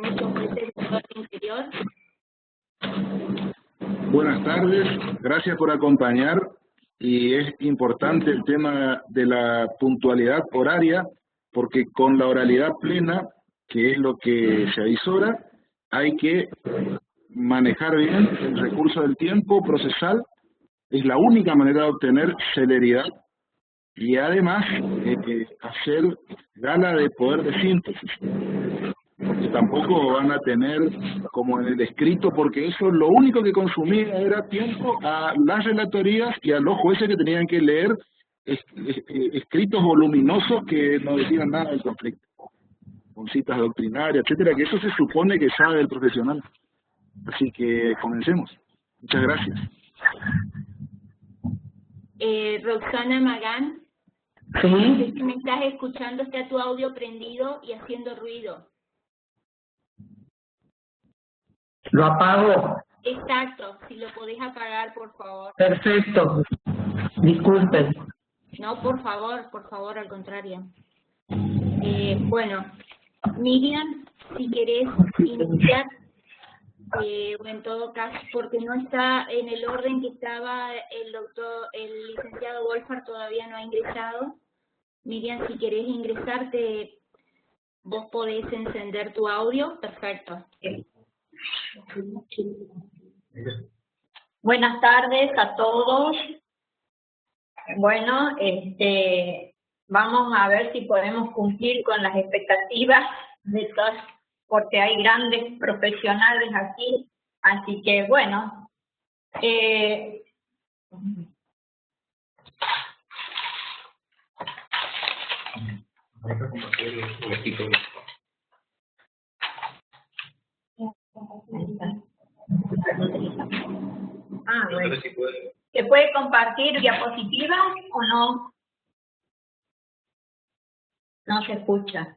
nos ofrece el doctor Interior. Buenas tardes, gracias por acompañar. Y es importante el tema de la puntualidad horaria, porque con la oralidad plena, que es lo que se avisora, hay que manejar bien el recurso del tiempo procesal. Es la única manera de obtener celeridad y además hacer gala de poder de síntesis, porque tampoco van a tener como en el escrito, porque eso lo único que consumía era tiempo a las relatorías y a los jueces que tenían que leer escritos voluminosos que no decían nada del conflicto, con citas doctrinarias, etcétera, que eso se supone que sabe el profesional. Así que comencemos. Muchas gracias. Roxana Magán, Sí. si me estás escuchando, está tu audio prendido y haciendo ruido. Lo apago. Exacto, si lo podés apagar, por favor. Perfecto. Disculpen. No, por favor, al contrario. Bueno, Miriam, si querés iniciar, o en todo caso, porque no está en el orden que estaba el licenciado Wolfart todavía no ha ingresado. Miriam, si querés ingresarte, vos podés encender tu audio. Perfecto. Buenas tardes a todos. Bueno, vamos a ver si podemos cumplir con las expectativas de todos, porque hay grandes profesionales aquí, así que bueno. Bueno. ¿Se puede compartir diapositivas o no? No se escucha.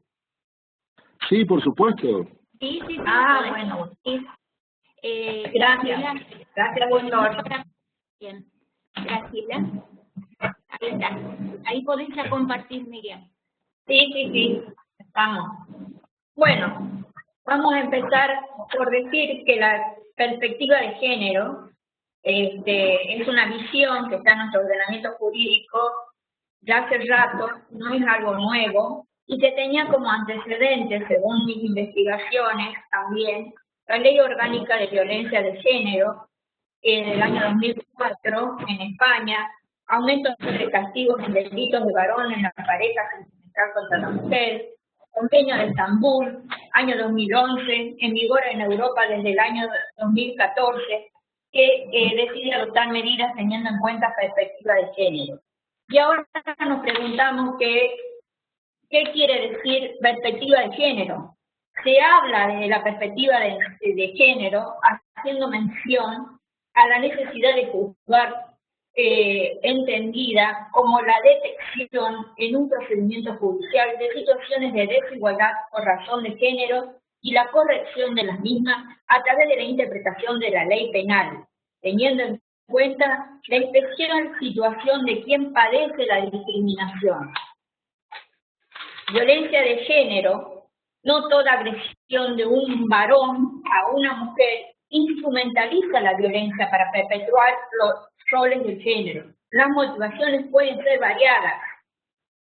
Sí, por supuesto. Sí. Bueno. Sí. Gracias. Gracias, doctor. Bien. Graciela. Ahí está. Ahí podés ya compartir, Miriam. Sí. Estamos. Bueno, vamos a empezar por decir que la perspectiva de género es una visión que está en nuestro ordenamiento jurídico ya hace rato, no es algo nuevo, y que tenía como antecedentes, según mis investigaciones también, la Ley Orgánica de Violencia de Género en el año 2004 en España, aumento de castigos en delitos de varón en la pareja sentimental contra la mujer, Convenio de Estambul, año 2011, en vigor en Europa desde el año 2014, que decide adoptar medidas teniendo en cuenta perspectiva de género. Y ahora nos preguntamos qué quiere decir perspectiva de género. Se habla de la perspectiva de género haciendo mención a la necesidad de juzgar entendida como la detección en un procedimiento judicial de situaciones de desigualdad por razón de género y la corrección de las mismas a través de la interpretación de la ley penal, teniendo en cuenta la especial situación de quien padece la discriminación. Violencia de género, no toda agresión de un varón a una mujer instrumentaliza la violencia para perpetuar los roles del género. Las motivaciones pueden ser variadas.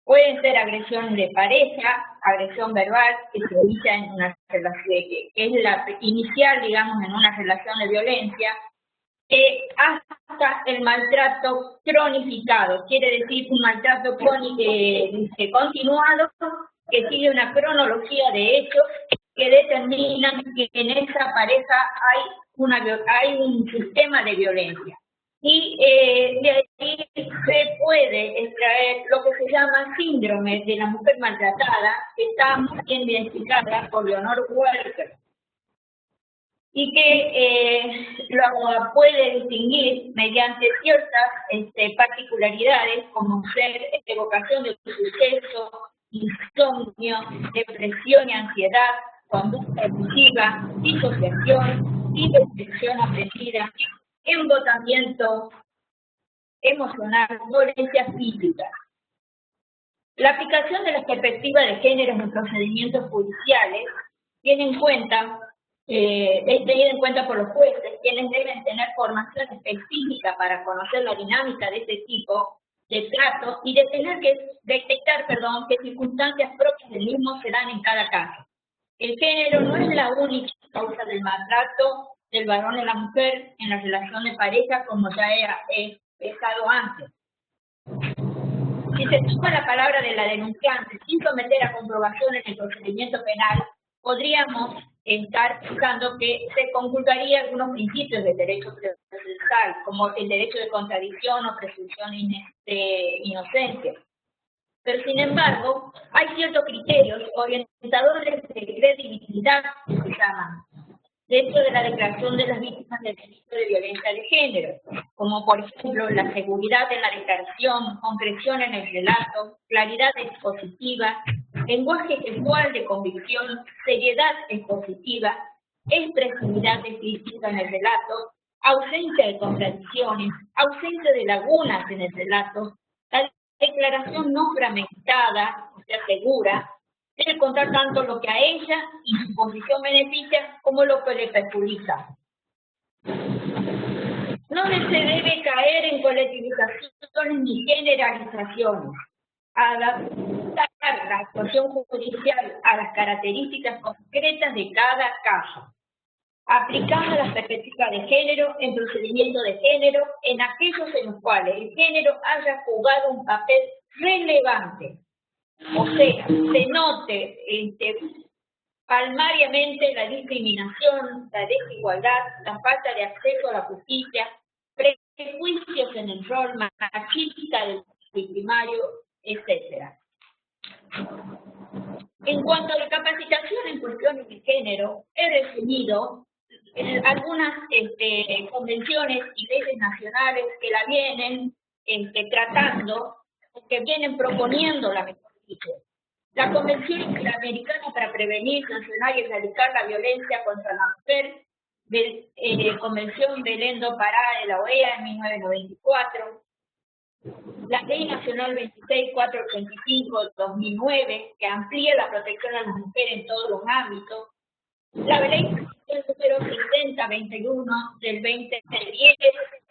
Pueden ser agresiones de pareja, agresión verbal, que se inicia en una relación, que es la inicial, digamos, en una relación de violencia, hasta el maltrato cronificado, quiere decir un maltrato continuado que sigue una cronología de hechos que determinan que en esa pareja hay un sistema de violencia. Y de ahí se puede extraer lo que se llama síndrome de la mujer maltratada, que está muy bien identificada por Leonor Walker, y que lo puede distinguir mediante ciertas particularidades, como ser evocación de suceso, insomnio, depresión y ansiedad, conducta abusiva, disociación, indefensión aprendida, embotamiento emocional, violencia física. La aplicación de la perspectiva de género en procedimientos judiciales tiene en cuenta, es tenida en cuenta por los jueces, quienes deben tener formación específica para conocer la dinámica de este tipo de trato y de tener que detectar, qué circunstancias propias del mismo se dan en cada caso. El género no es la única causa del maltrato del varón en la mujer en la relación de pareja, como ya he expresado antes. Si se toma la palabra de la denunciante sin someter a comprobación en el procedimiento penal, podríamos estar pensando que se conculcaría algunos principios del derecho procesal, como el derecho de contradicción o presunción de inocencia. Pero, sin embargo, hay ciertos criterios orientadores de credibilidad que se llaman dentro de la declaración de las víctimas del delito de violencia de género, como por ejemplo la seguridad en la declaración, concreción en el relato, claridad expositiva, lenguaje gestual de convicción, seriedad expositiva, expresividad explícita en el relato, ausencia de contradicciones, ausencia de lagunas en el relato, la declaración no fragmentada, o sea, segura, debe contar tanto lo que a ella y su posición beneficia como lo que le perjudica. No se debe caer en colectivizaciones ni generalizaciones. Adaptar la actuación judicial a las características concretas de cada caso. Aplicando la perspectiva de género en procedimientos de género en aquellos en los cuales el género haya jugado un papel relevante. O sea, se note palmariamente la discriminación, la desigualdad, la falta de acceso a la justicia, prejuicios en el rol machista del primario, etc. En cuanto a la capacitación en cuestiones de género, he resumido algunas convenciones y leyes nacionales que la vienen tratando, que vienen proponiendo la mejor dicho. La Convención Interamericana para Prevenir, Sancionar y Erradicar la Violencia contra la Mujer, Convención Belén do Pará de la OEA en 1994, la Ley Nacional 26485 de 2009, que amplía la protección a las mujeres en todos los ámbitos, la Ley número 6021 del 2010,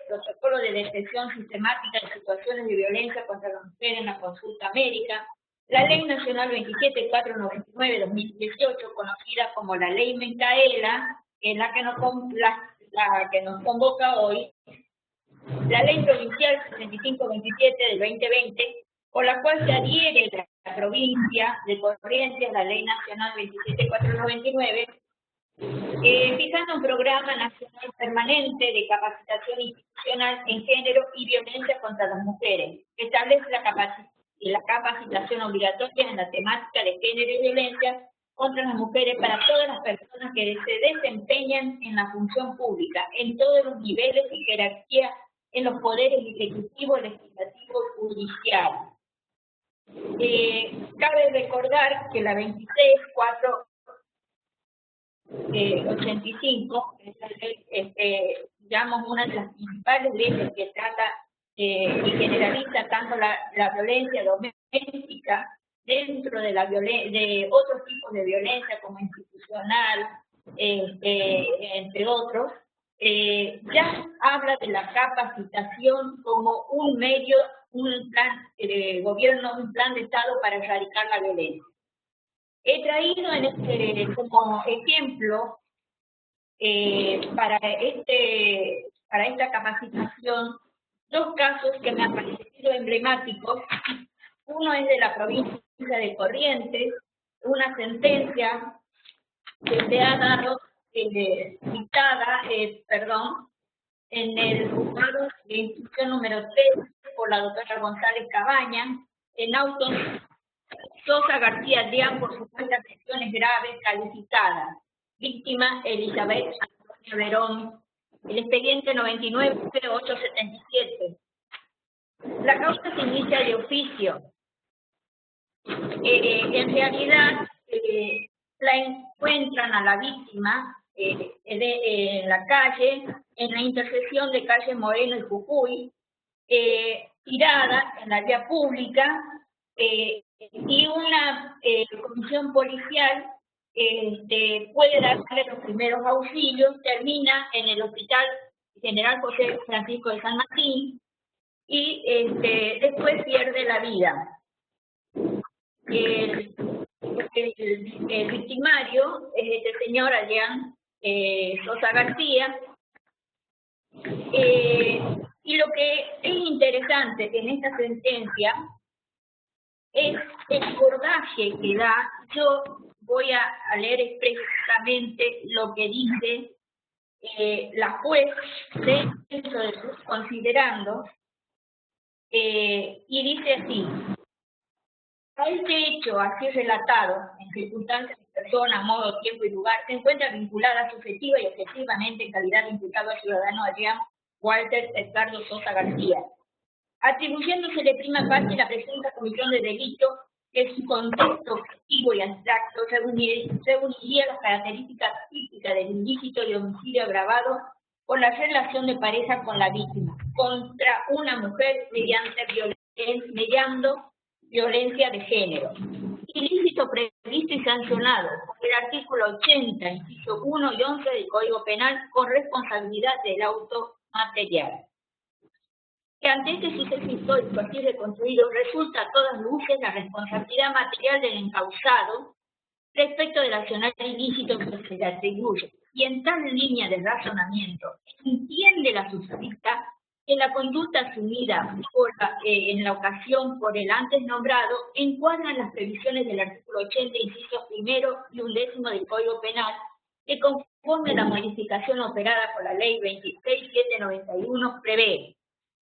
Protocolo de Detección Sistemática de Situaciones de Violencia contra la Mujer en la Consulta Médica, la Ley Nacional 27499 de 2018, conocida como la Ley Micaela, que es la que nos convoca hoy, la Ley Provincial 6527 del 2020, por la cual se adhiere la provincia de Corrientes a la Ley Nacional 27499, fijando un programa nacional permanente de capacitación institucional en género y violencia contra las mujeres, que establece la capacitación obligatoria en la temática de género y violencia contra las mujeres para todas las personas que se desempeñan en la función pública, en todos los niveles y jerarquía en los poderes ejecutivo, legislativo y judicial. Cabe recordar que la 26485 es la ley, digamos, una de las principales leyes que trata y generaliza tanto la violencia doméstica dentro de de otros tipos de violencia como institucional, entre otros. Ya habla de la capacitación como un medio, un plan de gobierno, un plan de Estado para erradicar la violencia. He traído como ejemplo para esta capacitación dos casos que me han parecido emblemáticos. Uno es de la provincia de Corrientes, una sentencia que se ha dado dictada, en el juzgado de instrucción número 3 por la doctora González Cabaña, en autos Sosa García Adrián por supuestas lesiones graves calificadas. Víctima Elizabeth Antonio Verón. El expediente 99-877. La causa se inicia de oficio. En realidad, la encuentran a la víctima en la calle, en la intersección de calle Moreno y Jujuy, tirada en la vía pública, y una comisión policial puede darle los primeros auxilios, termina en el Hospital General José Francisco de San Martín y después pierde la vida. El victimario es este señor Adrián Sosa García, y lo que es interesante en esta sentencia es el abordaje que da. Yo voy a leer expresamente lo que dice la juez dentro de considerando, y dice así: a este hecho así relatado, en circunstancias de persona, modo, tiempo y lugar, se encuentra vinculada subjetiva y objetivamente en calidad de imputado al ciudadano Adrián Walter Edgardo Sosa García, atribuyéndosele prima parte la presunta comisión de delito que su contexto objetivo y abstracto reuniría las características típicas del ilícito de homicidio agravado por la relación de pareja con la víctima contra una mujer mediante violencia de género. Ilícito previsto y sancionado por el artículo 80, inciso 1 y 11 del Código Penal con responsabilidad del auto material. Que ante este suceso histórico así reconstruido resulta a todas luces la responsabilidad material del encausado respecto del accionar ilícito que se le atribuye. Y en tal línea de razonamiento entiende la suscrita que la conducta asumida en la ocasión por el antes nombrado encuadra en las previsiones del artículo 80, inciso 1 y 11 del Código Penal, que conforme a la modificación operada por la Ley 26.791 prevé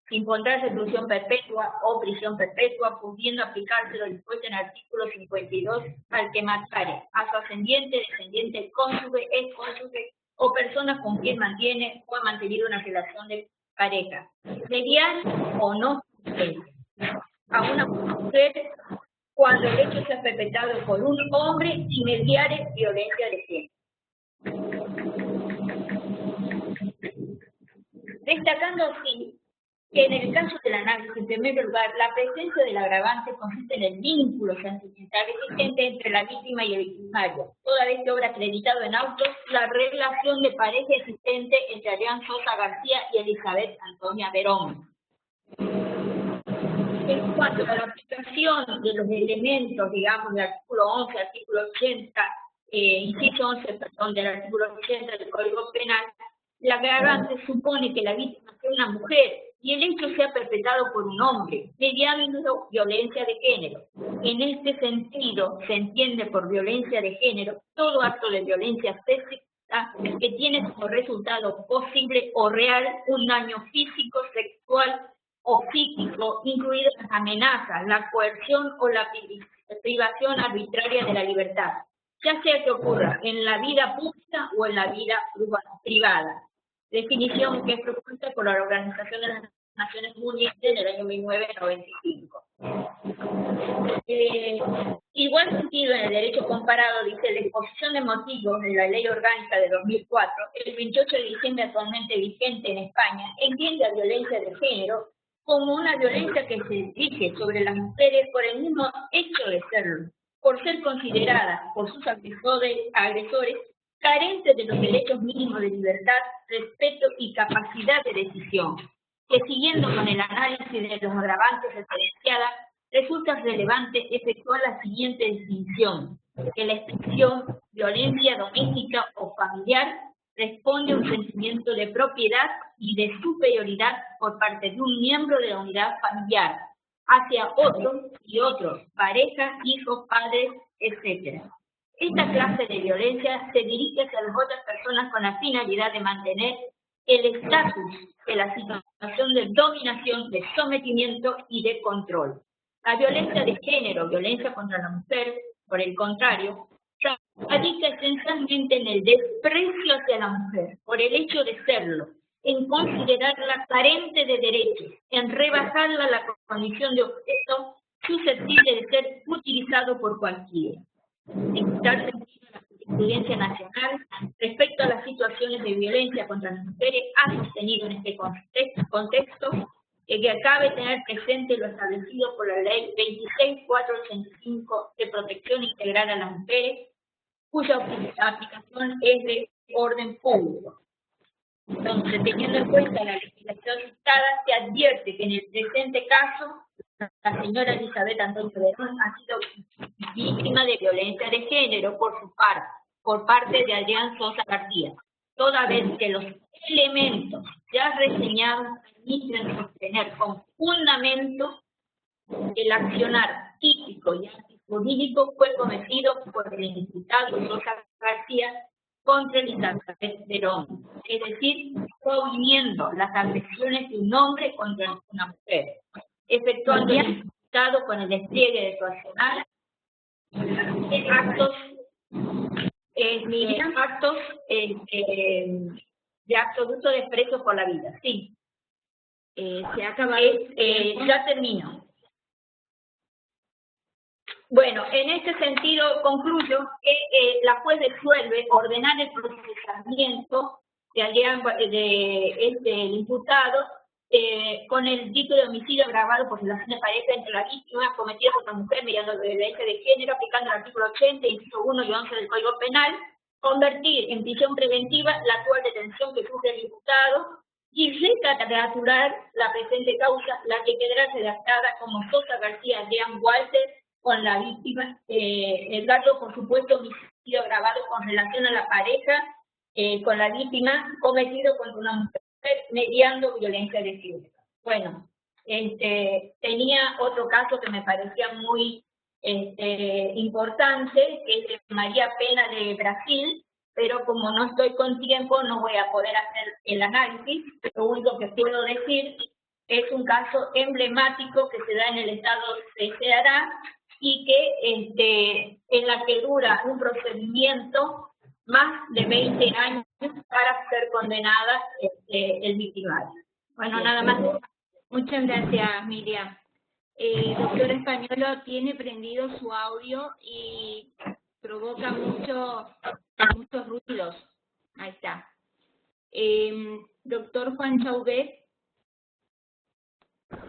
impondrá reclusión perpetua o prisión perpetua, pudiendo aplicárselo lo dispuesto en el artículo 52 al que matare a su ascendiente, descendiente, cónyuge, excónyuge o personas con quien mantiene o ha mantenido una relación de pareja, mediar o no a una mujer cuando el hecho sea perpetrado por un hombre y mediare violencia de género. Destacando así que en el caso del análisis, en primer lugar, la presencia del agravante consiste en el vínculo sentimental existente entre la víctima y el victimario, toda vez que obra acreditado en autos la relación de pareja existente entre Adrián Sosa García y Elizabeth Antonia Verón. En cuanto a la aplicación de los elementos, digamos, del artículo 11, artículo 80, inciso 11, perdón, del artículo 80 del Código Penal, la agravante supone que la víctima sea una mujer y el hecho sea perpetrado por un hombre, mediando violencia de género. En este sentido, se entiende por violencia de género todo acto de violencia física que tiene como resultado posible o real un daño físico, sexual o psíquico, incluidas las amenazas, la coerción o la privación arbitraria de la libertad, ya sea que ocurra en la vida pública o en la vida privada. Definición que es propuesta por la Organización de las Naciones Unidas en el año 1995. Igual sentido en el derecho comparado, dice la exposición de motivos de la Ley Orgánica de 2004, el 28 de diciembre actualmente vigente en España, entiende la violencia de género como una violencia que se dirige sobre las mujeres por el mismo hecho de serlo, por ser consideradas por sus agresores carentes de los derechos mínimos de libertad, respeto y capacidad de decisión, que siguiendo con el análisis de los agravantes referenciadas, resulta relevante efectuar la siguiente distinción, que la expresión violencia doméstica o familiar responde a un sentimiento de propiedad y de superioridad por parte de un miembro de la unidad familiar hacia otros y otros, parejas, hijos, padres, etc. Esta clase de violencia se dirige hacia las otras personas con la finalidad de mantener el estatus de la situación de dominación, de sometimiento y de control. La violencia de género, violencia contra la mujer, por el contrario, radica esencialmente en el desprecio hacia la mujer, por el hecho de serlo, en considerarla carente de derechos, en rebajarla a la condición de objeto susceptible de ser utilizado por cualquiera. En tal sentido, la jurisprudencia nacional, respecto a las situaciones de violencia contra las mujeres, ha sostenido en este contexto que acabe tener presente lo establecido por la Ley 26.485 de protección integral a las mujeres, cuya aplicación es de orden público. Entonces, teniendo en cuenta la legislación citada, se advierte que en el presente caso, la señora Elizabeth Antonio Verón ha sido víctima de violencia de género por parte de Adrián Sosa García, toda vez que los elementos ya reseñados permiten sostener con fundamento el accionar típico y antijurídico fue cometido por el imputado Sosa García contra Elizabeth Verón, es decir, proviniendo las agresiones de un hombre contra una mujer, efectuando el imputado con el despliegue de su arsenal actos de absoluto desprecio por la vida. Sí. Se ha acabado. Ya termino. Bueno, en este sentido concluyo que la juez resuelve ordenar el procesamiento del imputado con el título de homicidio agravado por violación de pareja entre la víctima cometida por la mujer mediante violencia de género, aplicando el artículo 80, inciso 1 y 11 del Código Penal, convertir en prisión preventiva la actual detención que sufre el imputado y recapitular la presente causa, la que quedará redactada como Sosa García Adrián Walter con la víctima, el dato, por supuesto, homicidio agravado con relación a la pareja con la víctima cometido contra una mujer mediando violencia de género. Bueno, tenía otro caso que me parecía muy importante, que es de María Pena de Brasil, pero como no estoy con tiempo no voy a poder hacer el análisis. Lo único que puedo decir es un caso emblemático que se da en el estado de Ceará y que en la que dura un procedimiento más de 20 años para ser condenada el victimario. Bueno, nada más. Muchas gracias, Miriam. Doctor Españolo tiene prendido su audio y provoca muchos ruidos. Ahí está. Doctor Juan Chauvet,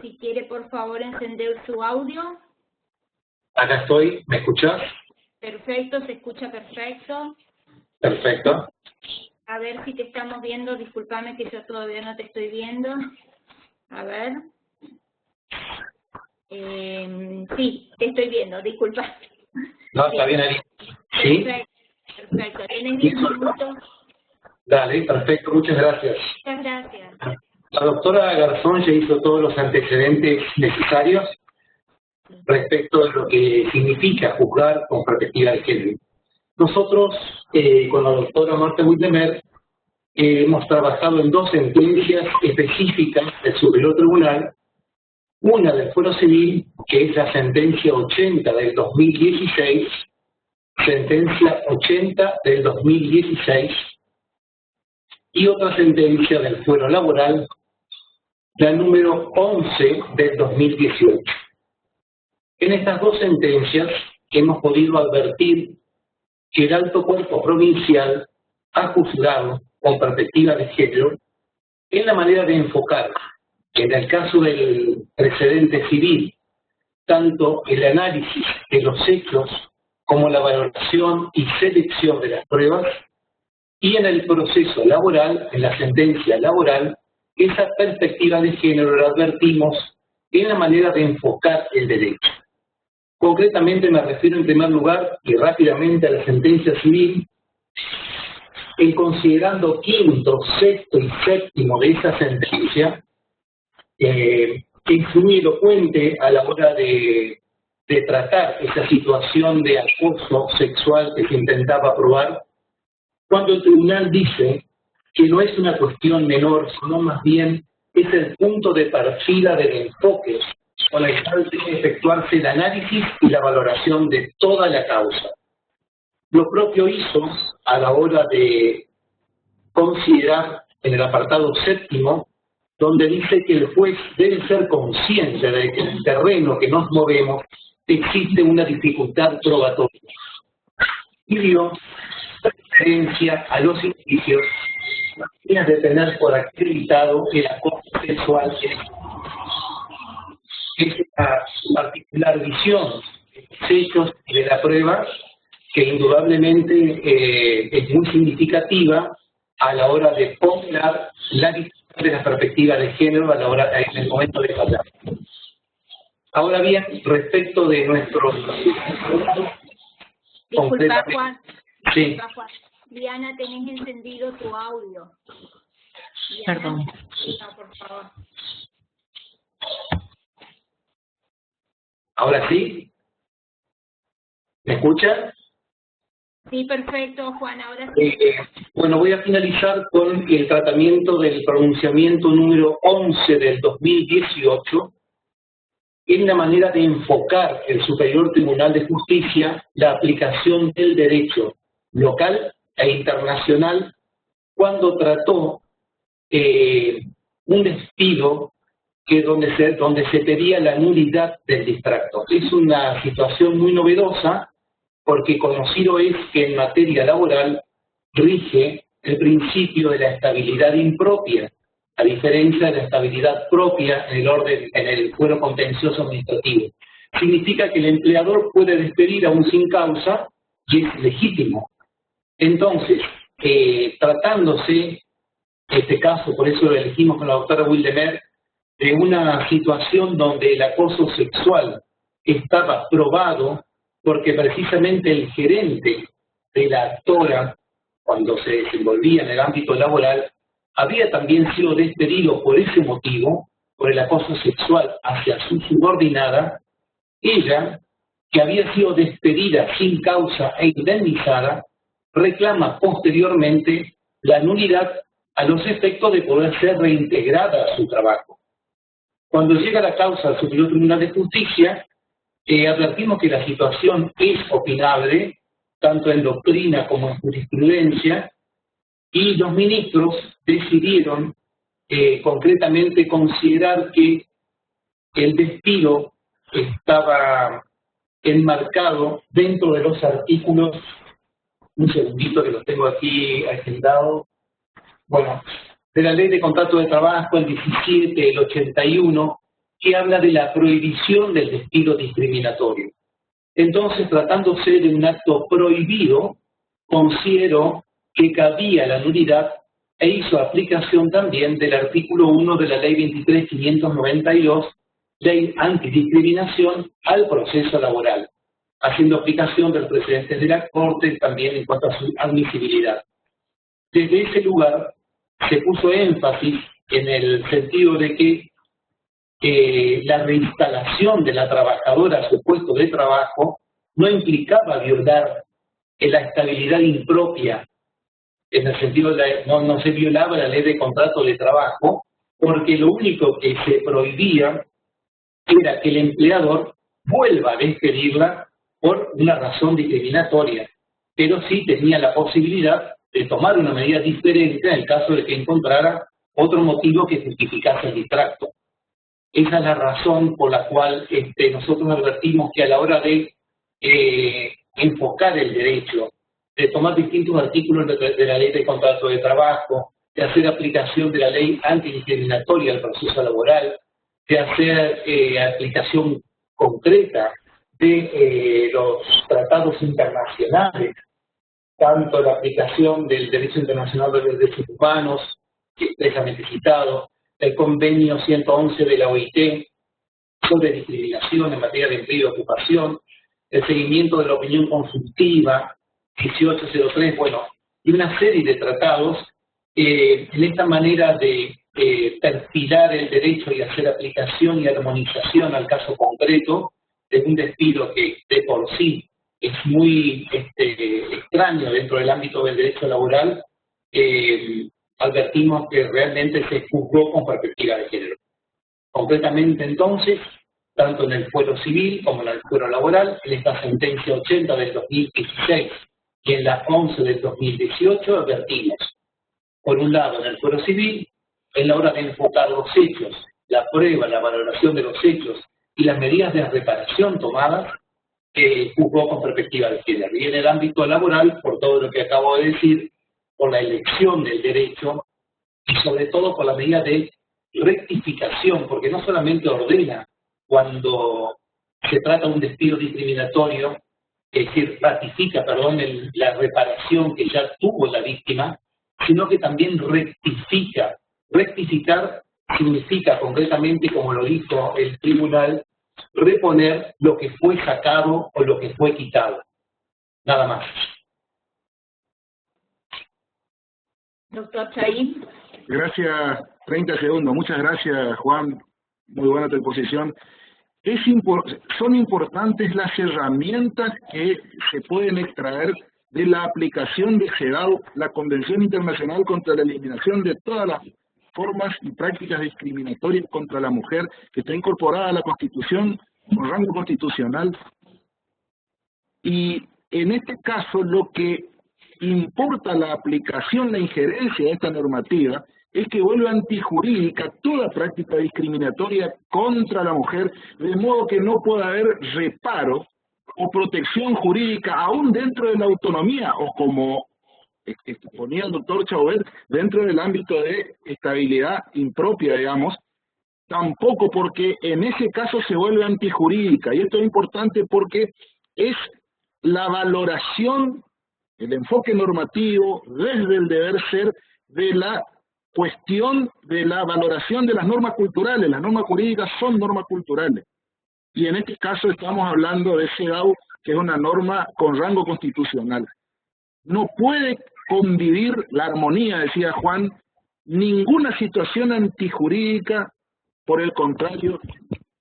si quiere por favor encender su audio. Acá estoy, ¿me escuchás? Perfecto, se escucha perfecto. Perfecto. A ver si te estamos viendo, discúlpame que yo todavía no te estoy viendo. A ver. Sí, te estoy viendo, disculpa. No, está bien ahí. ¿Sí? Perfecto. ¿Tienes 10 minutos? Dale, perfecto, muchas gracias. Muchas gracias. La doctora Garzón ya hizo todos los antecedentes necesarios respecto a lo que significa juzgar con perspectiva de género. Nosotros, con la doctora Marta Wittemer, hemos trabajado en dos sentencias específicas del Superior Tribunal, una del Fuero Civil, que es la sentencia 80 del 2016, sentencia 80 del 2016, y otra sentencia del Fuero Laboral, la número 11 del 2018. En estas dos sentencias hemos podido advertir que el alto cuerpo provincial ha juzgado con perspectiva de género en la manera de enfocar, en el caso del precedente civil, tanto el análisis de los hechos como la valoración y selección de las pruebas, y en el proceso laboral, en la sentencia laboral, esa perspectiva de género la advertimos en la manera de enfocar el derecho. Concretamente me refiero en primer lugar y rápidamente a la sentencia civil, en considerando quinto, sexto y séptimo de esa sentencia, que es muy elocuente a la hora de tratar esa situación de acoso sexual que se intentaba probar, cuando el tribunal dice que no es una cuestión menor, sino más bien es el punto de partida del enfoque con el cual debe efectuarse el análisis y la valoración de toda la causa. Lo propio hizo a la hora de considerar en el apartado séptimo, donde dice que el juez debe ser consciente de que en el terreno que nos movemos existe una dificultad probatoria. Y dio referencia a los indicios de tener por acreditado el acoso sexual. Esta particular visión de los hechos y de la prueba que indudablemente es muy significativa a la hora de ponderar la discusión de las perspectivas de género a la hora, en el momento de hablar. Ahora bien, respecto de nuestro... Disculpa, Juan. Sí. Disculpa, Juan. Diana, tenés encendido tu audio. Diana, Perdón. no, por favor. ¿Ahora sí? ¿Me escuchan? Sí, perfecto, Juan. Ahora sí. Bueno, voy a finalizar con el tratamiento del pronunciamiento número 11 del 2018, en la manera de enfocar el Superior Tribunal de Justicia la aplicación del derecho local e internacional cuando trató un despido donde se pedía la nulidad del distracto. Es una situación muy novedosa porque conocido es que en materia laboral rige el principio de la estabilidad impropia, a diferencia de la estabilidad propia en el fuero contencioso administrativo. Significa que el empleador puede despedir aún sin causa y es legítimo. Entonces, tratándose, en este caso, por eso lo elegimos con la doctora Wildemer, de una situación donde el acoso sexual estaba probado porque precisamente el gerente de la actora, cuando se desenvolvía en el ámbito laboral, había también sido despedido por ese motivo, por el acoso sexual hacia su subordinada. Ella, que había sido despedida sin causa e indemnizada, reclama posteriormente la nulidad a los efectos de poder ser reintegrada a su trabajo. Cuando llega la causa al Superior Tribunal de Justicia, advertimos que la situación es opinable, tanto en doctrina como en jurisprudencia, y los ministros decidieron concretamente considerar que el despido estaba enmarcado dentro de los artículos, un segundito que los tengo aquí agendado, bueno, de la Ley de Contrato de Trabajo, el 17, el 81, que habla de la prohibición del despido discriminatorio. Entonces, tratándose de un acto prohibido, consideró que cabía la nulidad e hizo aplicación también del artículo 1 de la Ley 23.592, Ley Antidiscriminación, al proceso laboral, haciendo aplicación del precedente de la Corte también en cuanto a su admisibilidad. Desde ese lugar se puso énfasis en el sentido de que la reinstalación de la trabajadora a su puesto de trabajo no implicaba violar la estabilidad impropia, en el sentido de no se violaba la ley de contrato de trabajo, porque lo único que se prohibía era que el empleador vuelva a despedirla por una razón discriminatoria, pero sí tenía la posibilidad de tomar una medida diferente en el caso de que encontrara otro motivo que justificase el distracto. Esa es la razón por la cual nosotros advertimos que a la hora de enfocar el derecho, de tomar distintos artículos de la ley de contrato de trabajo, de hacer aplicación de la ley antidiscriminatoria al proceso laboral, de hacer aplicación concreta de los tratados internacionales, tanto la aplicación del derecho internacional de los derechos humanos, que expresamente citado, el convenio 111 de la OIT sobre discriminación en materia de empleo y ocupación, el seguimiento de la opinión consultiva, 1803, bueno, y una serie de tratados en esta manera de perfilar el derecho y hacer aplicación y armonización al caso concreto de un despido que de por sí es muy extraño dentro del ámbito del derecho laboral. Advertimos que realmente se juzgó con perspectiva de género. Concretamente, entonces, tanto en el fuero civil como en el fuero laboral, en esta sentencia 80 del 2016 y en la 11 del 2018, advertimos, por un lado, en el fuero civil, en la hora de enfocar los hechos, la prueba, la valoración de los hechos y las medidas de reparación tomadas, juzgó con perspectiva de género. Y en el ámbito laboral, por todo lo que acabo de decir, por la elección del derecho y sobre todo por la medida de rectificación, porque no solamente ordena cuando se trata de un despido discriminatorio es decir, ratifica, perdón, la reparación que ya tuvo la víctima, sino que también rectifica. Rectificar significa concretamente, como lo dijo el tribunal, reponer lo que fue sacado o lo que fue quitado. Nada más. Doctor Chaín. Gracias, 30 segundos. Muchas gracias, Juan. Muy buena tu exposición. Son importantes las herramientas que se pueden extraer de la aplicación de CEDAW, la Convención Internacional contra la Eliminación de todas las formas y prácticas discriminatorias contra la mujer, que está incorporada a la Constitución con rango constitucional. Y en este caso lo que importa la aplicación, la injerencia de esta normativa, es que vuelve antijurídica toda práctica discriminatoria contra la mujer, de modo que no pueda haber reparo o protección jurídica aún dentro de la autonomía, o como exponía el doctor Chauvet, dentro del ámbito de estabilidad impropia, digamos, tampoco, porque en ese caso se vuelve antijurídica. Y esto es importante porque es la valoración, el enfoque normativo desde el deber ser de la cuestión de la valoración de las normas culturales. Las normas jurídicas son normas culturales. Y en este caso estamos hablando de CEDAW, que es una norma con rango constitucional. No puede convivir la armonía, decía Juan, ninguna situación antijurídica, por el contrario,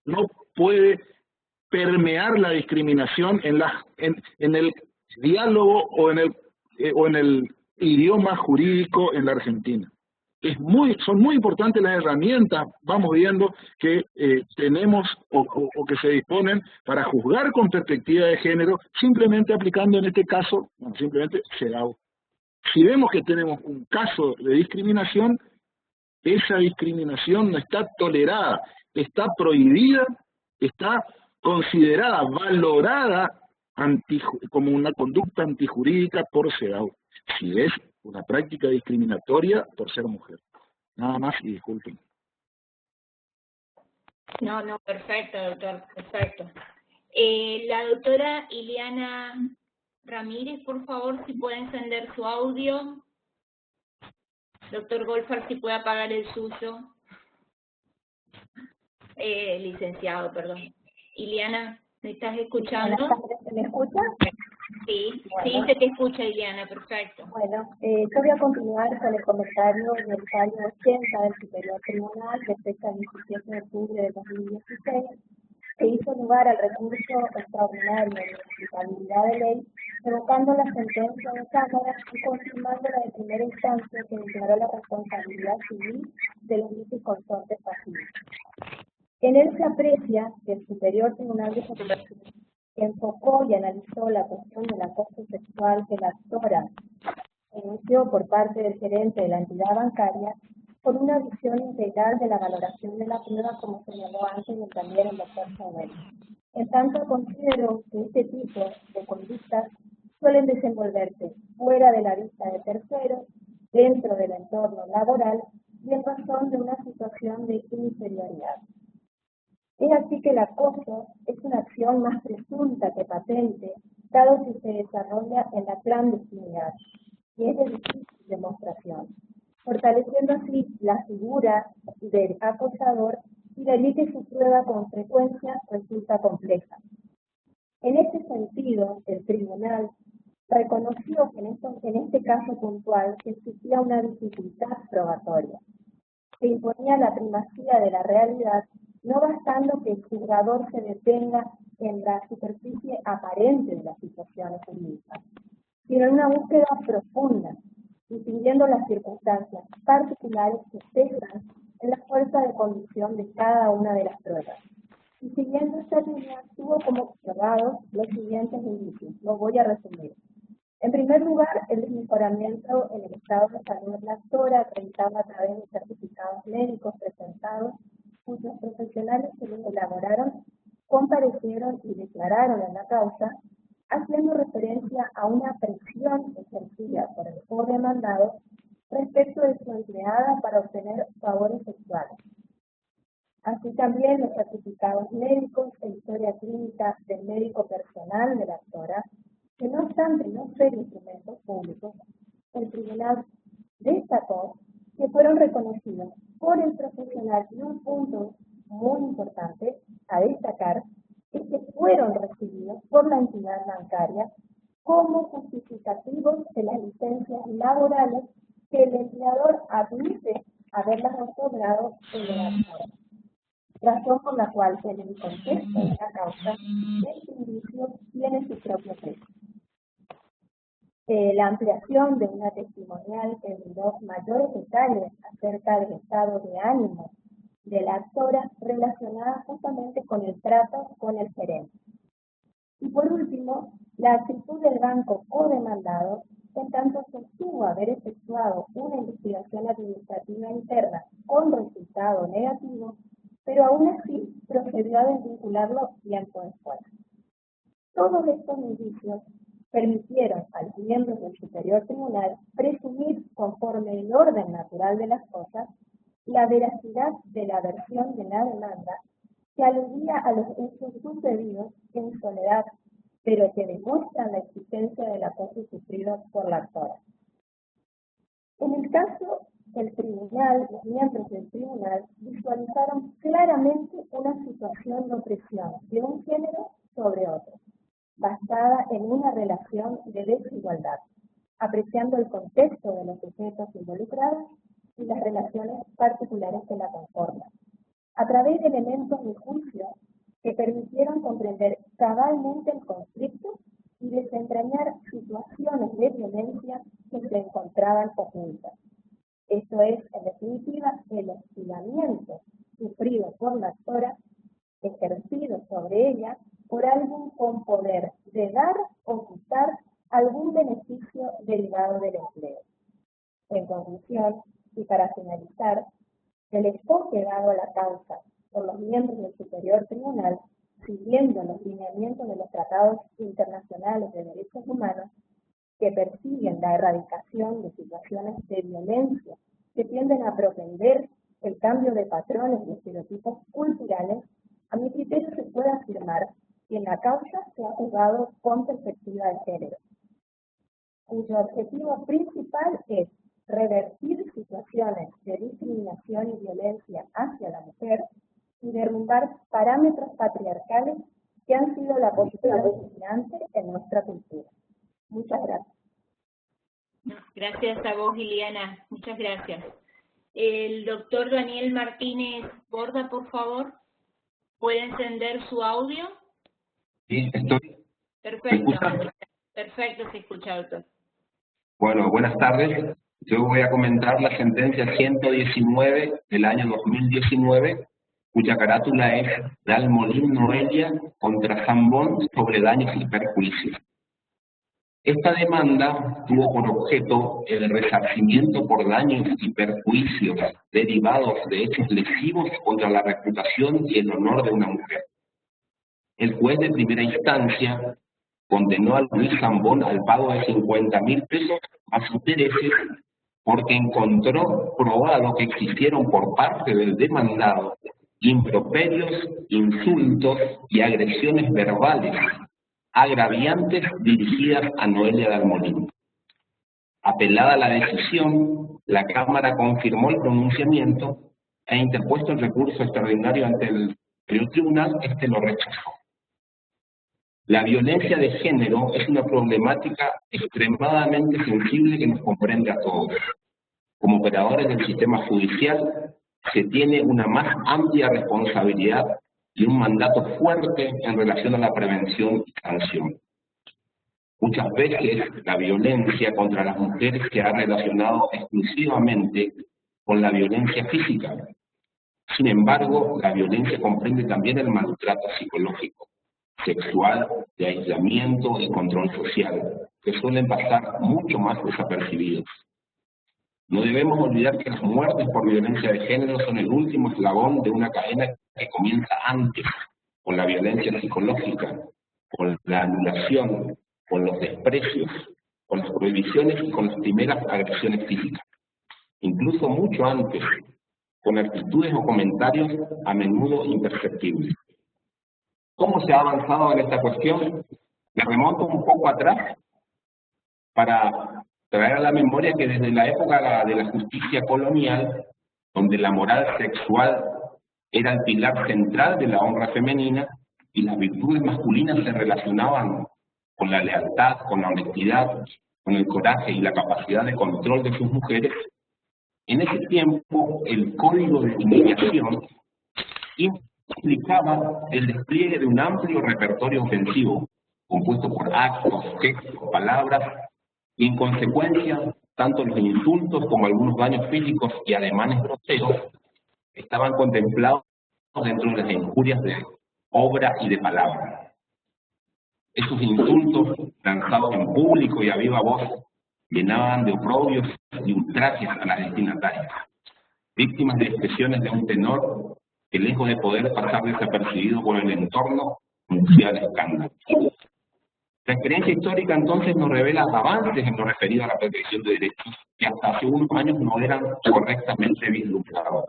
no puede permear la discriminación en el diálogo o en el idioma jurídico en la Argentina. Son muy importantes las herramientas, vamos viendo, que tenemos o que se disponen para juzgar con perspectiva de género, simplemente aplicando en este caso, bueno, simplemente CEDAW. Si vemos que tenemos un caso de discriminación, esa discriminación no está tolerada, está prohibida, está considerada, valorada como una conducta antijurídica por CEDAW. Si es una práctica discriminatoria por ser mujer. Nada más y disculpen. No, perfecto, doctor, perfecto. La doctora Ileana Ramírez, por favor, si puede encender su audio. Doctor Golfar, si puede apagar el suyo. Licenciado, perdón. Ileana, ¿me estás escuchando? ¿Se me escucha? Sí, bueno. Sí, se te escucha, Ileana, perfecto. Bueno, yo voy a continuar con el comentario del fallo 80 del Superior Tribunal de fecha 17 de octubre de 2016, que hizo lugar al recurso extraordinario de aplicabilidad de ley, revocando la sentencia de Cámara y confirmando la de primera instancia que declaró la responsabilidad civil de los dichos consortes pasivos. En él se aprecia que el Superior Tribunal de Justicia enfocó y analizó la cuestión del acoso sexual que la actora denunció por parte del gerente de la entidad bancaria con una visión integral de la valoración de la prueba, como señaló antes y también el doctor Chauvet. En tanto, considero que este tipo de conductas suelen desenvolverse fuera de la vista de terceros, dentro del entorno laboral y en razón de una situación de inferioridad. Es así que el acoso es una acción más presunta que patente, dado que se desarrolla en la clandestinidad, y es de difícil demostración, fortaleciendo así la figura del acosador y de allí que su prueba con frecuencia resulta compleja. En este sentido, el tribunal reconoció que en este caso puntual existía una dificultad probatoria, que imponía la primacía de la realidad, no bastando que el juzgador se detenga en la superficie aparente de las situaciones jurídicas, sino en una búsqueda profunda, distinguiendo las circunstancias particulares que cesan en la fuerza de conducción de cada una de las pruebas. Y siguiendo esta línea, tuvo como observados los siguientes indicios. Los voy a resumir. En primer lugar, el desmejoramiento en el estado de salud de la actora, acreditado a través de certificados médicos presentados, cuyos profesionales que los elaboraron comparecieron y declararon en la causa, haciendo referencia a una presión ejercida por el joven demandado respecto de su empleada para obtener favores sexuales. Así también los certificados médicos e historia clínica del médico personal de la actora obstante no ser instrumentos públicos, el tribunal destacó que fueron reconocidos por el profesional y un punto muy importante a destacar es que fueron recibidos por la entidad bancaria como justificativos de las licencias laborales que el empleador admite haberlas otorgado en el actor, razón por la cual en el contexto de la causa este indicio tiene su propio peso. La ampliación de una testimonial que brindó mayores detalles acerca del estado de ánimo de la actora relacionada justamente con el trato con el gerente. Y por último, la actitud del banco o demandado, en tanto sostuvo haber efectuado una investigación administrativa interna con resultado negativo, pero aún así procedió a desvincularlo tiempo después. Todos estos indicios permitieron a los miembros del Superior Tribunal presumir, conforme el orden natural de las cosas, la veracidad de la versión de la demanda que aludía a los hechos sucedidos en soledad, pero que demuestran la existencia del acoso sufrido por la actora. En el caso, el tribunal, los miembros del tribunal visualizaron claramente una situación de opresión de un género sobre otro, basada en una relación de desigualdad, apreciando el contexto de los sujetos involucrados y las relaciones particulares que la conforman, a través de elementos de juicio que permitieron comprender cabalmente el conflicto y desentrañar situaciones de violencia que se encontraban ocultas. Esto es, en definitiva, el hostigamiento sufrido por la actora, ejercido sobre ella por alguien con poder de dar o quitar algún beneficio derivado del empleo. En conclusión, y para finalizar, el enfoque dado a la causa por los miembros del Superior Tribunal, siguiendo los lineamientos de los tratados internacionales de derechos humanos que persiguen la erradicación de situaciones de violencia que tienden a propender el cambio de patrones y estereotipos culturales, a mi criterio se puede afirmar que en la causa se ha juzgado con perspectiva de género, cuyo objetivo principal es revertir situaciones de discriminación y violencia hacia la mujer y derrumbar parámetros patriarcales que han sido la postura dominante en nuestra cultura. Muchas gracias. Gracias a vos, Liliana. Muchas gracias. El doctor Daniel Martínez Borda, por favor, ¿puede encender su audio? Sí, estoy. Perfecto. Perfecto, se escucha, doctor. Bueno, buenas tardes. Yo voy a comentar la sentencia 119 del año 2019, cuya carátula es Dalmolín Noelia contra Zambón sobre daños y perjuicios. Esta demanda tuvo por objeto el resarcimiento por daños y perjuicios derivados de hechos lesivos contra la reputación y el honor de una mujer. El juez de primera instancia condenó a Luis Zambón al pago de 50.000 pesos más intereses porque encontró probado que existieron por parte del demandado improperios, insultos y agresiones verbales agraviantes dirigidas a Noelia Dalmolín. Apelada la decisión, la Cámara confirmó el pronunciamiento e interpuesto el recurso extraordinario ante el tribunal, este lo rechazó. La violencia de género es una problemática extremadamente sensible que nos comprende a todos. Como operadores del sistema judicial, se tiene una más amplia responsabilidad y un mandato fuerte en relación a la prevención y sanción. Muchas veces la violencia contra las mujeres se ha relacionado exclusivamente con la violencia física. Sin embargo, la violencia comprende también el maltrato psicológico, sexual, de aislamiento y control social, que suelen pasar mucho más desapercibidos. No debemos olvidar que las muertes por violencia de género son el último eslabón de una cadena que comienza antes, con la violencia psicológica, con la anulación, con los desprecios, con las prohibiciones y con las primeras agresiones físicas. Incluso mucho antes, con actitudes o comentarios a menudo imperceptibles. ¿Cómo se ha avanzado en esta cuestión? Me remonto un poco atrás para traer a la memoria que desde la época de la justicia colonial, donde la moral sexual era el pilar central de la honra femenina y las virtudes masculinas se relacionaban con la lealtad, con la honestidad, con el coraje y la capacidad de control de sus mujeres, en ese tiempo el código de iniciación implicaba el despliegue de un amplio repertorio ofensivo, compuesto por actos, gestos, palabras, y en consecuencia, tanto los insultos como algunos daños físicos y ademanes groseros estaban contemplados dentro de las injurias de obra y de palabra. Esos insultos, lanzados en público y a viva voz, llenaban de oprobios y ultrajes a las destinatarias, víctimas de expresiones de un tenor que, lejos de poder pasar desapercibido por el entorno, conducía al escándalo. La experiencia histórica entonces nos revela avances en lo referido a la protección de derechos que hasta hace unos años no eran correctamente vislumbrados.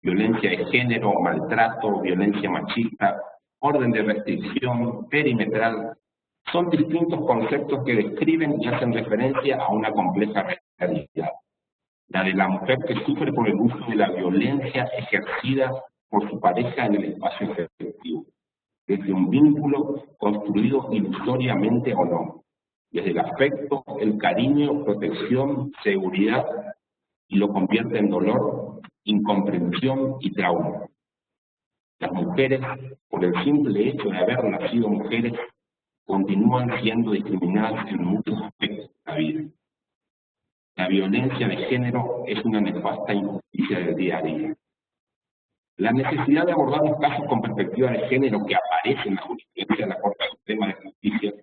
Violencia de género, maltrato, violencia machista, orden de restricción, perimetral, son distintos conceptos que describen y hacen referencia a una compleja realidad, la de la mujer que sufre por el uso de la violencia ejercida por su pareja en el espacio afectivo, desde un vínculo construido ilusoriamente o no, desde el afecto, el cariño, protección, seguridad, y lo convierte en dolor, incomprensión y trauma. Las mujeres, por el simple hecho de haber nacido mujeres, continúan siendo discriminadas en muchos aspectos de la vida. La violencia de género es una nefasta injusticia del día a día. La necesidad de abordar los casos con perspectiva de género que aparecen en la jurisprudencia de la Corte Suprema de Justicia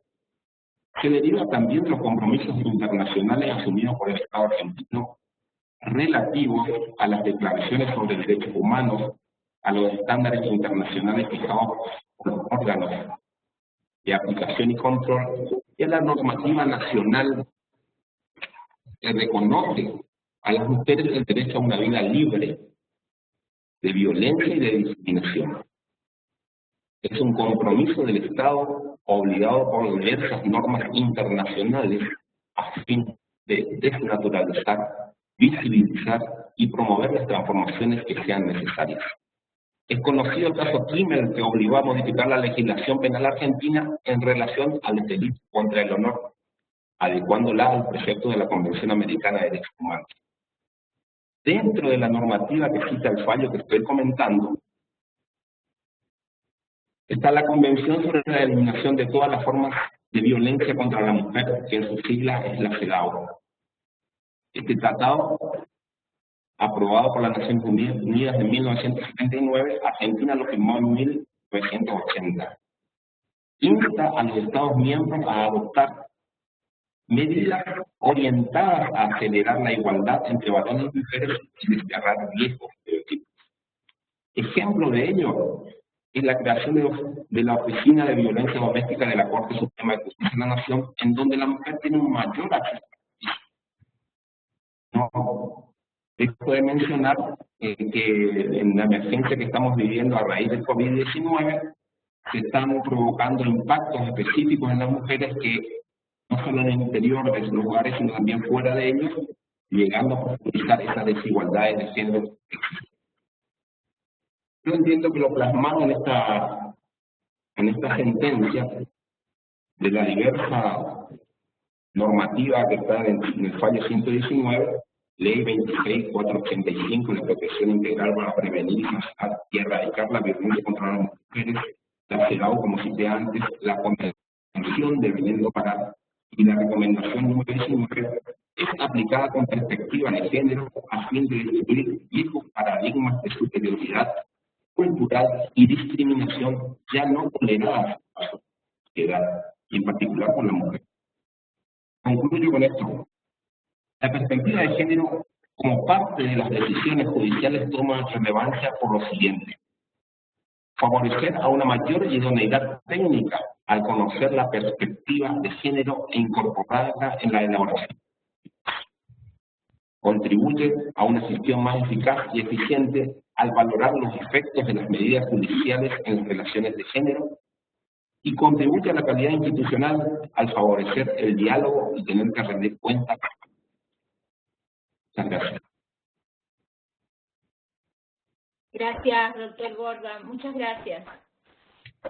se deriva también de los compromisos internacionales asumidos por el Estado argentino relativos a las declaraciones sobre derechos humanos, a los estándares internacionales fijados por los órganos de aplicación y control, y a la normativa nacional que reconoce a las mujeres el derecho a una vida libre de violencia y de discriminación. Es un compromiso del Estado obligado por diversas normas internacionales a fin de desnaturalizar, visibilizar y promover las transformaciones que sean necesarias. Es conocido el caso Kimmel, que obligó a modificar la legislación penal argentina en relación al delito contra el honor, adecuándola al precepto de la Convención Americana de Derechos Humanos. Dentro de la normativa que cita el fallo que estoy comentando, está la Convención sobre la Eliminación de todas las formas de violencia contra la mujer, que en sus siglas es la CEDAW. Este tratado, aprobado por las Naciones Unidas en 1979, Argentina lo firmó en 1980. Insta a los Estados miembros a adoptar medidas orientadas a acelerar la igualdad entre varones y mujeres y desterrar viejos estereotipos. Ejemplo de ello es la creación de la Oficina de Violencia Doméstica de la Corte Suprema de Justicia de la Nación, en donde la mujer tiene un mayor acceso. No, esto de mencionar que en la emergencia que estamos viviendo a raíz del COVID-19 se están provocando impactos específicos en las mujeres que no solo en el interior de sus lugares, sino también fuera de ellos, llegando a profundizar esas desigualdades de género. Yo entiendo que lo plasmado en esta sentencia de la diversa normativa que está en el fallo 119, Ley 26.485, de protección integral para prevenir y erradicar la violencia contra las mujeres, la CEDAW, como cité antes, la Convención de Veneno para y la recomendación número 19 es aplicada con perspectiva de género a fin de destruir viejos paradigmas de superioridad cultural y discriminación ya no toleradas a la sociedad, y en particular con la mujer. Concluyo con esto. La perspectiva de género como parte de las decisiones judiciales toma relevancia por lo siguiente: favorecer a una mayor idoneidad técnica al conocer la perspectiva de género e incorporarla en la elaboración. Contribuye a una gestión más eficaz y eficiente al valorar los efectos de las medidas judiciales en las relaciones de género y contribuye a la calidad institucional al favorecer el diálogo y tener que rendir cuentas. Muchas gracias. Gracias, doctor Borda. Muchas gracias.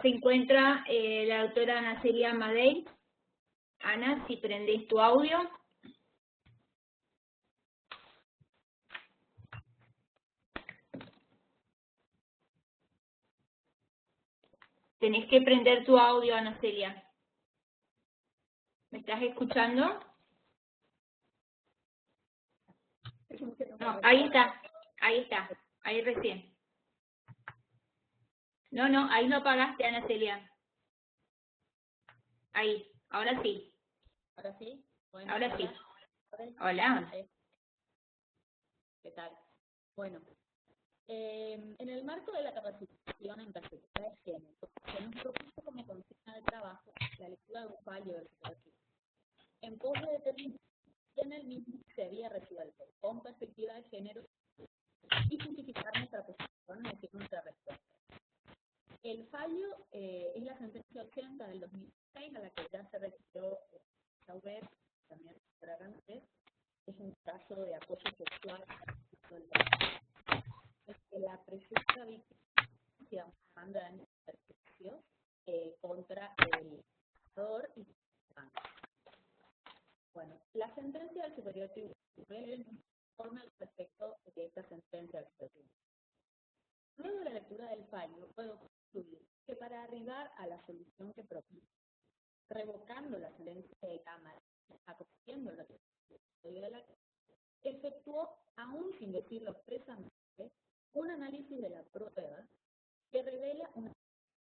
Se encuentra la doctora Ana Celia Madej. Ana, si prendés tu audio. Tenés que prender tu audio, Ana Celia. ¿Me estás escuchando? No, ahí está, ahí recién. No, ahí no apagaste, Ana Celia. Ahí, ahora sí. ¿Ahora sí? Bueno, Ahora sí. Hola. Hola. ¿Qué tal? Bueno, en el marco de la capacitación en perspectiva de género, se nos propuso como consigna de trabajo la lectura de un fallo del psicología, en pos de determinar si en el mismo se había resuelto con perspectiva de género y justificar nuestra posición, es decir, nuestra respuesta. El fallo es la sentencia 80 del 2006, a la que ya se refirió Sauber, también antes. Es un caso de acoso sexual. Es que la presunta víctima manda daños y perjuicios contra el actor y el banco. Bueno, la sentencia del Superior Tribunal informa al respecto de esta sentencia del Superior Tribunal. Luego de la lectura del fallo, puedo concluir que para arribar a la solución que propone, revocando la sentencia de Cámara, acogiendo la de la efectuó, aún sin decirlo expresamente, un análisis de la prueba que revela una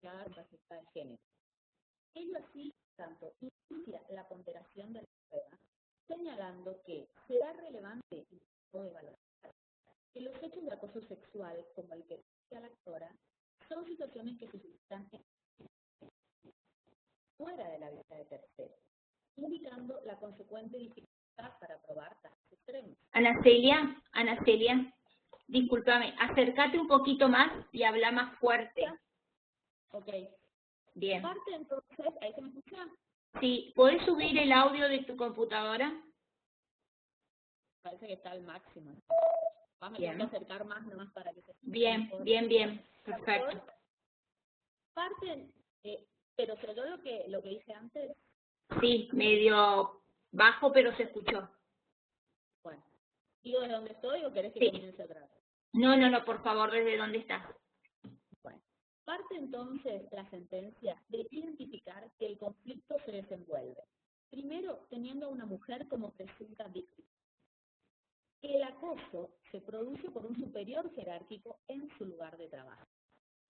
perspectiva de género. Ello así, tanto inicia la ponderación de la prueba, señalando que será relevante y de valorar que los hechos de acoso sexual, como el que dice la actora, son situaciones que se suscitan fuera de la vista de terceros, indicando la consecuente dificultad para probar casos extremos. Ana Celia, discúlpame, acércate un poquito más y habla más fuerte. Ok. Bien. Parte entonces, ¿ahí se me escucha? Sí, ¿puedes subir el audio de tu computadora? Parece que está al máximo. Vamos a Bien. tener que acercar más nomás para que se escuche Bien, mejor. bien, perfecto. Parte, pero se oyó lo que dije antes. Sí, medio bajo, pero se escuchó. Bueno, ¿digo desde dónde estoy o querés que Sí. comience otra vez? No, por favor, ¿desde dónde estás? Bueno, parte entonces la sentencia de identificar que el conflicto se desenvuelve. Primero, teniendo a una mujer como presunta víctima. El acoso se produce por un superior jerárquico en su lugar de trabajo.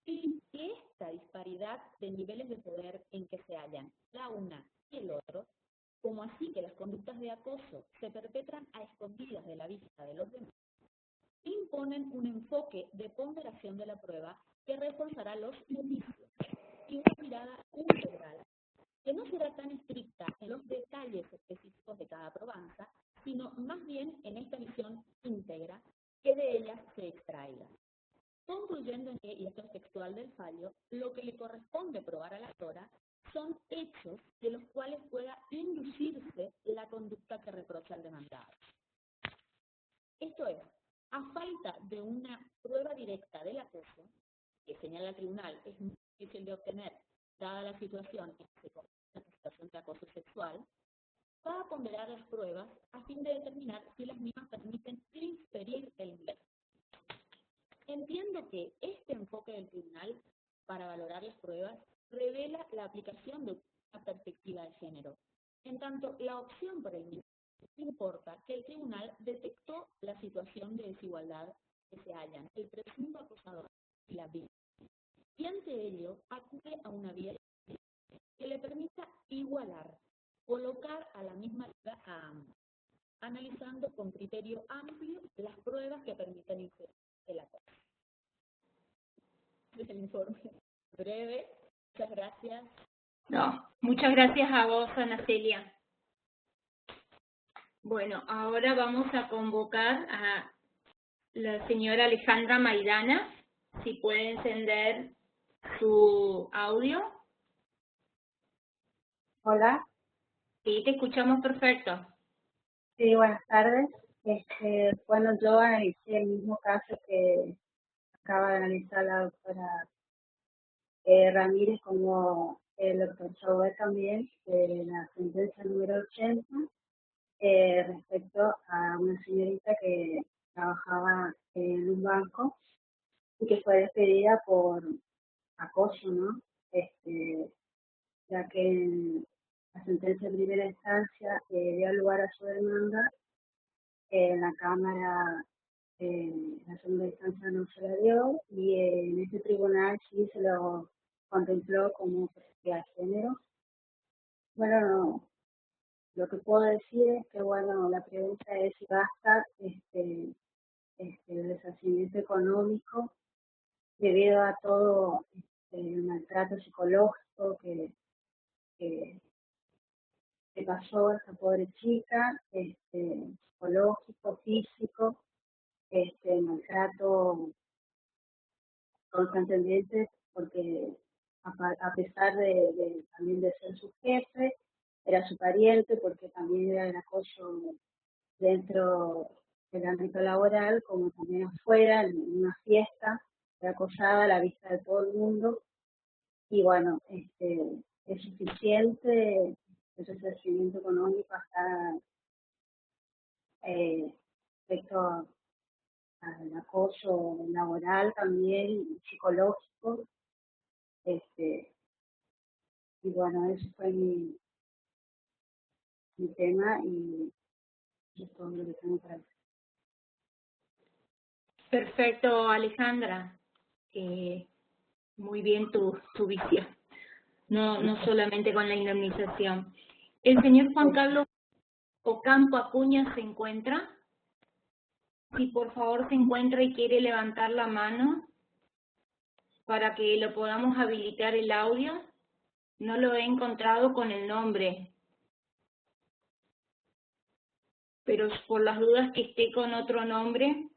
Y que esta disparidad de niveles de poder en que se hallan la una y el otro, como así que las conductas de acoso se perpetran a escondidas de la vista de los demás, imponen un enfoque de ponderación de la prueba que reforzará los indicios y una mirada integral, que no será tan estricta en los detalles específicos de cada probanza, sino más bien en esta visión íntegra que de ellas se extraiga. Concluyendo en que, y esto es textual del fallo, lo que le corresponde probar a la actora son hechos de los cuales pueda inducirse la conducta que reprocha el demandado. Esto es, a falta de una prueba directa del acoso, que señala el tribunal es muy difícil de obtener, dada la situación en que se comete una situación de acoso sexual, va a ponderar las pruebas a fin de determinar si las mismas permiten inferir el mismo. Entiendo que este enfoque del tribunal para valorar las pruebas revela la aplicación de una perspectiva de género. En tanto, la opción por el mismo importa que el tribunal detectó la situación de desigualdad que se hallan el presunto acosador y la víctima, y ante ello acude a una vía que le permita igualar, colocar a la misma altura a ambos, analizando con criterio amplio las pruebas que permiten inferir el acoso. Es el informe breve. Muchas gracias. No, muchas gracias a vos, Ana Celia. Bueno, ahora vamos a convocar a la señora Alejandra Maidana, si puede encender su audio. Hola, Sí, te escuchamos perfecto. sí, buenas tardes. Bueno, yo analicé el mismo caso que acaba de analizar la doctora Ramírez, como el doctor Chauvet también, de la sentencia número 80, respecto a una señorita que trabajaba en un banco y que fue despedida por acoso, ¿no? Ya que en la sentencia de primera instancia dio lugar a su demanda. En la Cámara, la segunda instancia no se la dio, y en este tribunal sí se lo contempló como perspectiva de género. Bueno, no, lo que puedo decir es que, bueno, la pregunta es si basta el resarcimiento económico debido a todo el maltrato psicológico que pasó a esta pobre chica, psicológico, físico, maltrato constantemente, porque a pesar también de ser su jefe, era su pariente, porque también era el acoso dentro del ámbito laboral, como también afuera, en una fiesta, era acosada a la vista de todo el mundo. Y bueno, es suficiente el resarcimiento económico hasta respecto al acoso laboral, también psicológico. Y bueno, ese fue mi tema, y eso es todo lo que tengo para decir. Perfecto, Alejandra. Muy bien tu visión. No solamente con la indemnización. El señor Juan Carlos Ocampo Acuña se encuentra. Si por favor se encuentra y quiere levantar la mano para que lo podamos habilitar el audio. No lo he encontrado con el nombre, pero por las dudas que esté con otro nombre.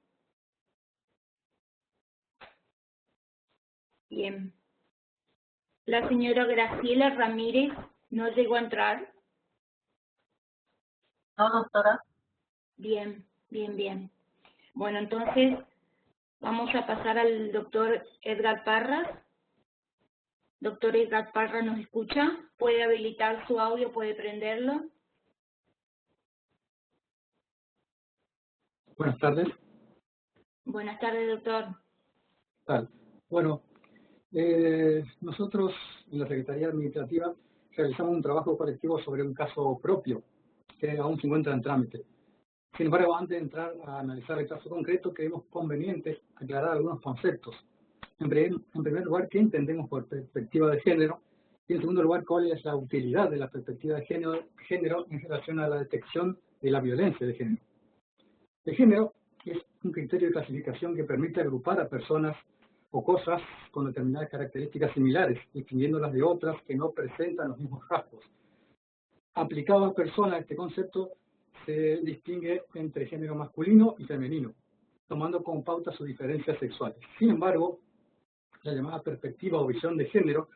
Bien. La señora Graciela Ramírez no llegó a entrar. No, doctora. Bien, bien, bien. Bueno, entonces vamos a pasar al doctor Edgar Parras. Doctor Edgar Parras, ¿nos escucha? ¿Puede habilitar su audio? ¿Puede prenderlo? Buenas tardes. Buenas tardes, doctor. Tal. Bueno, nosotros en la Secretaría Administrativa realizamos un trabajo colectivo sobre un caso propio que aún se encuentra en trámite. Sin embargo, antes de entrar a analizar el caso concreto, creemos conveniente aclarar algunos conceptos. En primer lugar, ¿qué entendemos por perspectiva de género? Y en segundo lugar, ¿cuál es la utilidad de la perspectiva de género en relación a la detección de la violencia de género? El género es un criterio de clasificación que permite agrupar a personas o cosas con determinadas características similares, distinguiéndolas de otras que no presentan los mismos rasgos. Aplicado a personas, este concepto se distingue entre género masculino y femenino, tomando como pauta sus diferencias sexuales. Sin embargo, la llamada perspectiva o visión de género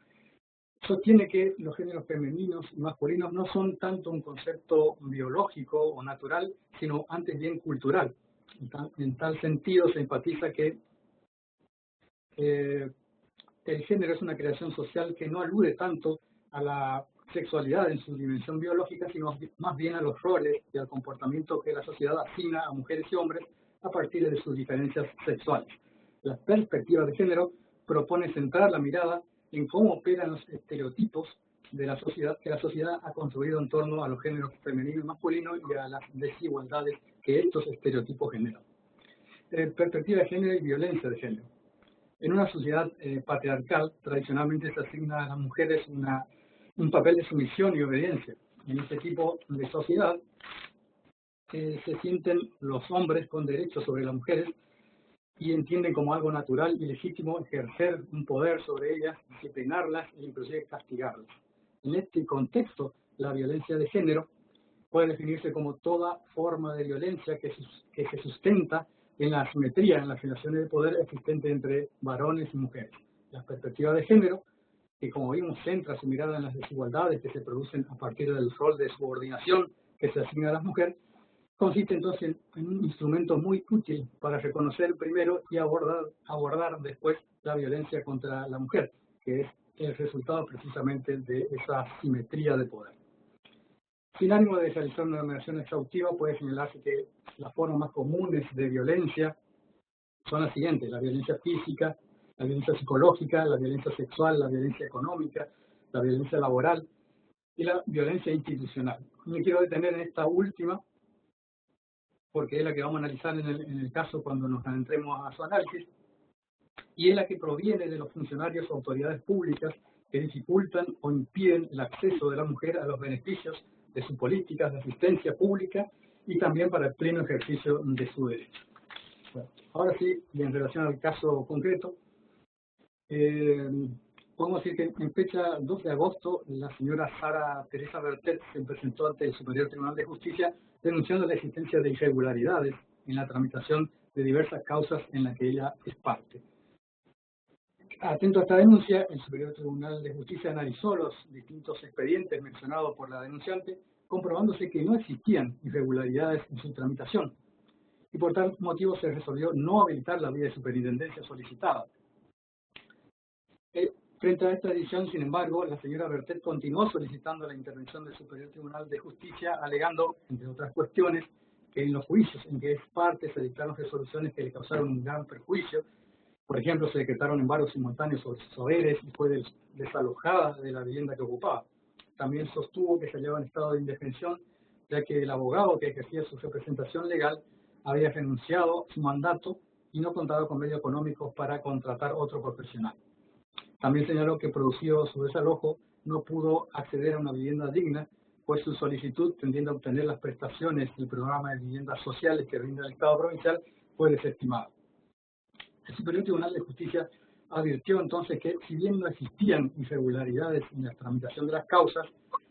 sostiene que los géneros femeninos y masculinos no son tanto un concepto biológico o natural, sino antes bien cultural. En tal sentido, se enfatiza que el género es una creación social que no alude tanto a la sexualidad en su dimensión biológica, sino más bien a los roles y al comportamiento que la sociedad asigna a mujeres y hombres a partir de sus diferencias sexuales. La perspectiva de género propone centrar la mirada en cómo operan los estereotipos de la sociedad que la sociedad ha construido en torno a los géneros femenino y masculino y a las desigualdades que estos estereotipos generan. Perspectiva de género y violencia de género. En una sociedad patriarcal, tradicionalmente se asigna a las mujeres un papel de sumisión y obediencia. En este tipo de sociedad se sienten los hombres con derechos sobre las mujeres y entienden como algo natural y legítimo ejercer un poder sobre ellas, disciplinarlas e inclusive castigarlas. En este contexto, la violencia de género puede definirse como toda forma de violencia que se sustenta en la asimetría en las relaciones de poder existentes entre varones y mujeres. La perspectiva de género que como vimos centra su mirada en las desigualdades que se producen a partir del rol de subordinación que se asigna a las mujeres, consiste entonces en un instrumento muy útil para reconocer primero y abordar después la violencia contra la mujer, que es el resultado precisamente de esa simetría de poder. Sin ánimo de realizar una enumeración exhaustiva, puede señalarse que las formas más comunes de violencia son las siguientes: la violencia física, la violencia psicológica, la violencia sexual, la violencia económica, la violencia laboral y la violencia institucional. Me quiero detener en esta última porque es la que vamos a analizar en el caso cuando nos adentremos a su análisis, y es la que proviene de los funcionarios o autoridades públicas que dificultan o impiden el acceso de la mujer a los beneficios de sus políticas de asistencia pública y también para el pleno ejercicio de su derecho. Bueno, ahora sí, y en relación al caso concreto, podemos decir que en fecha 2 de agosto, la señora Sara Teresa Bertet se presentó ante el Superior Tribunal de Justicia denunciando la existencia de irregularidades en la tramitación de diversas causas en las que ella es parte. Atento a esta denuncia, el Superior Tribunal de Justicia analizó los distintos expedientes mencionados por la denunciante, comprobándose que no existían irregularidades en su tramitación, y por tal motivo se resolvió no habilitar la vía de superintendencia solicitada. Frente a esta decisión, sin embargo, la señora Bertet continuó solicitando la intervención del Superior Tribunal de Justicia, alegando, entre otras cuestiones, que en los juicios en que es parte se dictaron resoluciones que le causaron un gran perjuicio. Por ejemplo, se decretaron embargos simultáneos sobre sus haberes y fue desalojada de la vivienda que ocupaba. También sostuvo que se hallaba en estado de indefensión, ya que el abogado que ejercía su representación legal había renunciado a su mandato y no contaba con medios económicos para contratar otro profesional. También señaló que, producido su desalojo, no pudo acceder a una vivienda digna, pues su solicitud tendiendo a obtener las prestaciones del programa de viviendas sociales que brinda el Estado provincial fue desestimado. El Superior Tribunal de Justicia advirtió entonces que, si bien no existían irregularidades en la tramitación de las causas,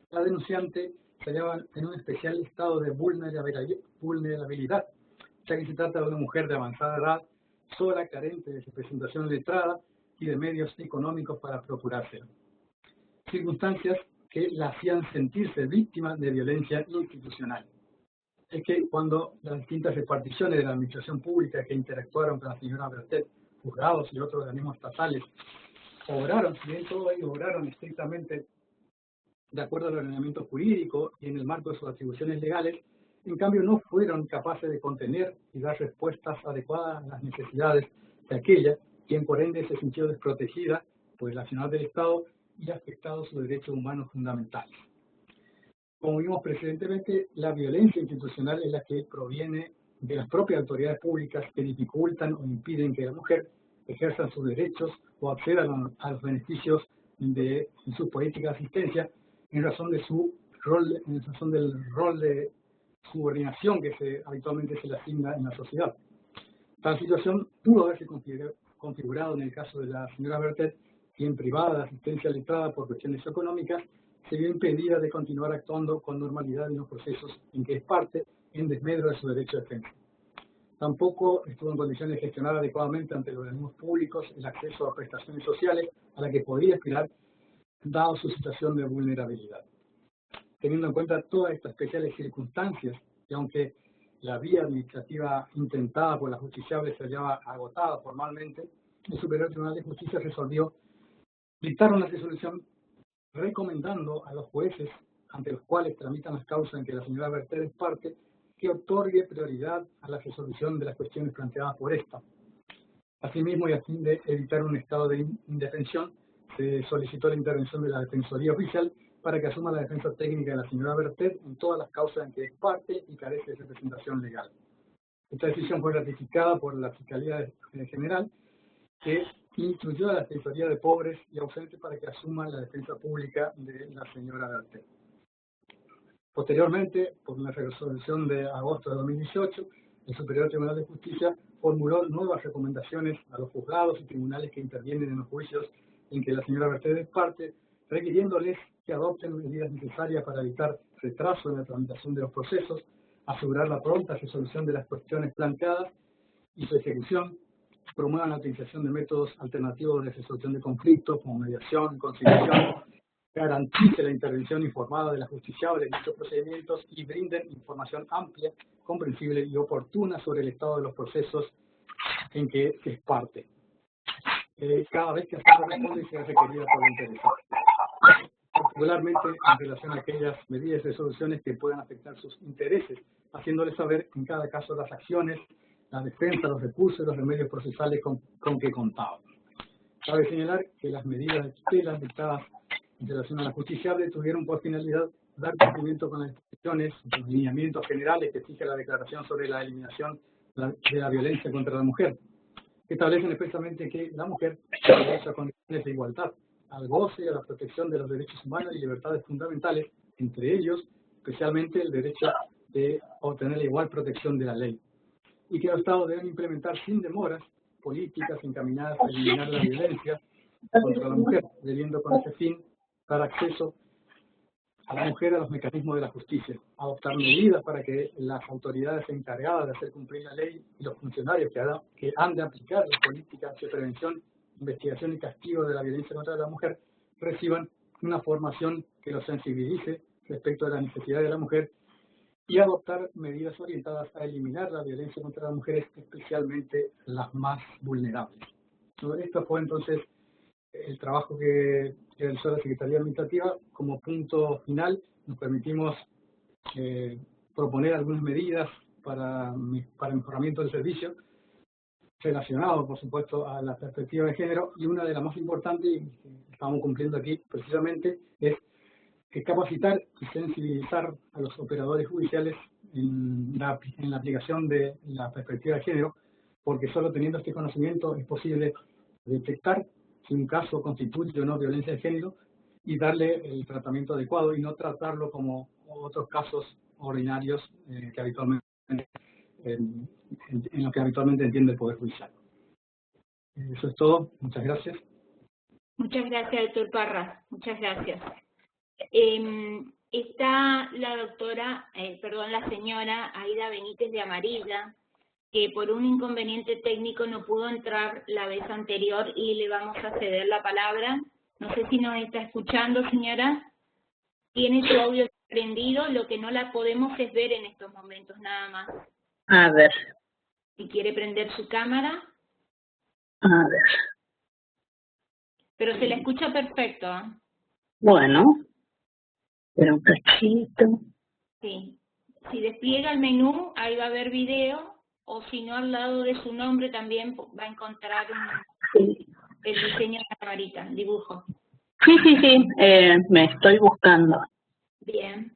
la denunciante se hallaba en un especial estado de vulnerabilidad, ya que se trata de una mujer de avanzada edad, sola, carente de representación letrada y de medios económicos para procurárselo. Circunstancias que la hacían sentirse víctima de violencia institucional. Es que cuando las distintas reparticiones de la administración pública que interactuaron con la señora Bertet, juzgados y otros organismos estatales, obraron, si bien todo ello obraron estrictamente de acuerdo al ordenamiento jurídico y en el marco de sus atribuciones legales, en cambio no fueron capaces de contener y dar respuestas adecuadas a las necesidades de aquella quien por ende se sintió desprotegida por el accionar del Estado y afectado sus derechos humanos fundamentales. Como vimos precedentemente, la violencia institucional es la que proviene de las propias autoridades públicas que dificultan o impiden que la mujer ejerza sus derechos o acceda a los beneficios de sus políticas de asistencia en razón de su rol, en razón del rol de subordinación que habitualmente se le asigna en la sociedad. Tal situación pudo haberse configurado en el caso de la señora Bertet, quien, privada de asistencia letrada por cuestiones económicas, se vio impedida de continuar actuando con normalidad en los procesos en que es parte en desmedro de su derecho de defensa. Tampoco estuvo en condiciones de gestionar adecuadamente ante los organismos públicos el acceso a prestaciones sociales a la que podría aspirar, dado su situación de vulnerabilidad. Teniendo en cuenta todas estas especiales circunstancias, y aunque la vía administrativa intentada por la justiciable se hallaba agotada formalmente, el Superior Tribunal de Justicia resolvió dictar una resolución recomendando a los jueces ante los cuales tramitan las causas en que la señora Bertet es parte, que otorgue prioridad a la resolución de las cuestiones planteadas por esta. Asimismo, y a fin de evitar un estado de indefensión, se solicitó la intervención de la Defensoría Oficial para que asuma la defensa técnica de la señora Bertet en todas las causas en que es parte y carece de representación legal. Esta decisión fue ratificada por la Fiscalía General, que instruyó a la Defensoría de Pobres y Ausentes para que asuma la defensa pública de la señora Bertet. Posteriormente, por una resolución de agosto de 2018, el Superior Tribunal de Justicia formuló nuevas recomendaciones a los juzgados y tribunales que intervienen en los juicios en que la señora Bertet es parte, requiriéndoles que adopten medidas necesarias para evitar retraso en la tramitación de los procesos, asegurar la pronta resolución de las cuestiones planteadas y su ejecución, promuevan la utilización de métodos alternativos de resolución de conflictos como mediación, conciliación, garantice la intervención informada de la justiciable en dichos procedimientos y brinden información amplia, comprensible y oportuna sobre el estado de los procesos en que es parte. Cada vez que así se responde y sea requerida por la interesada. Particularmente en relación a aquellas medidas y resoluciones que puedan afectar sus intereses, haciéndoles saber en cada caso las acciones, la defensa, los recursos y los remedios procesales con que contaban. Cabe señalar que las medidas de tutela dictadas en relación a la justiciable tuvieron por finalidad dar cumplimiento con las disposiciones, los lineamientos generales que fija la Declaración sobre la Eliminación de la Violencia contra la Mujer, que establecen expresamente que la mujer tiene derecho a condiciones de igualdad, al goce y a la protección de los derechos humanos y libertades fundamentales, entre ellos, especialmente el derecho de obtener la igual protección de la ley, y que los Estados deben implementar sin demoras políticas encaminadas a eliminar la violencia contra la mujer, debiendo con ese fin dar acceso a la mujer a los mecanismos de la justicia, adoptar medidas para que las autoridades encargadas de hacer cumplir la ley y los funcionarios que han de aplicar las políticas de prevención, investigación y castigo de la violencia contra la mujer reciban una formación que los sensibilice respecto de la necesidad de la mujer y adoptar medidas orientadas a eliminar la violencia contra las mujeres, especialmente las más vulnerables. Esto fue entonces el trabajo que realizó la Secretaría Administrativa. Como punto final, nos permitimos proponer algunas medidas para mejoramiento del servicio, relacionado, por supuesto, a la perspectiva de género, y una de las más importantes, y que estamos cumpliendo aquí precisamente, es capacitar y sensibilizar a los operadores judiciales en la aplicación de la perspectiva de género, porque solo teniendo este conocimiento es posible detectar si un caso constituye o no violencia de género y darle el tratamiento adecuado y no tratarlo como otros casos ordinarios que habitualmente en lo que habitualmente entiende el Poder Judicial. Eso es todo. Muchas gracias. Muchas gracias, doctor Parra. Muchas gracias. Está la doctora, la señora Aida Benítez de Amarilla, que por un inconveniente técnico no pudo entrar la vez anterior y le vamos a ceder la palabra. No sé si nos está escuchando, señora. Tiene su audio prendido, lo que no la podemos es ver en estos momentos nada más. A ver. Si quiere prender su cámara. A ver. Pero se la escucha perfecto, ¿eh? Bueno. Pero un cachito. Sí. Si despliega el menú, ahí va a haber video, o si no, al lado de su nombre también va a encontrar el diseño de la camarita, el dibujo. Sí, me estoy buscando. Bien.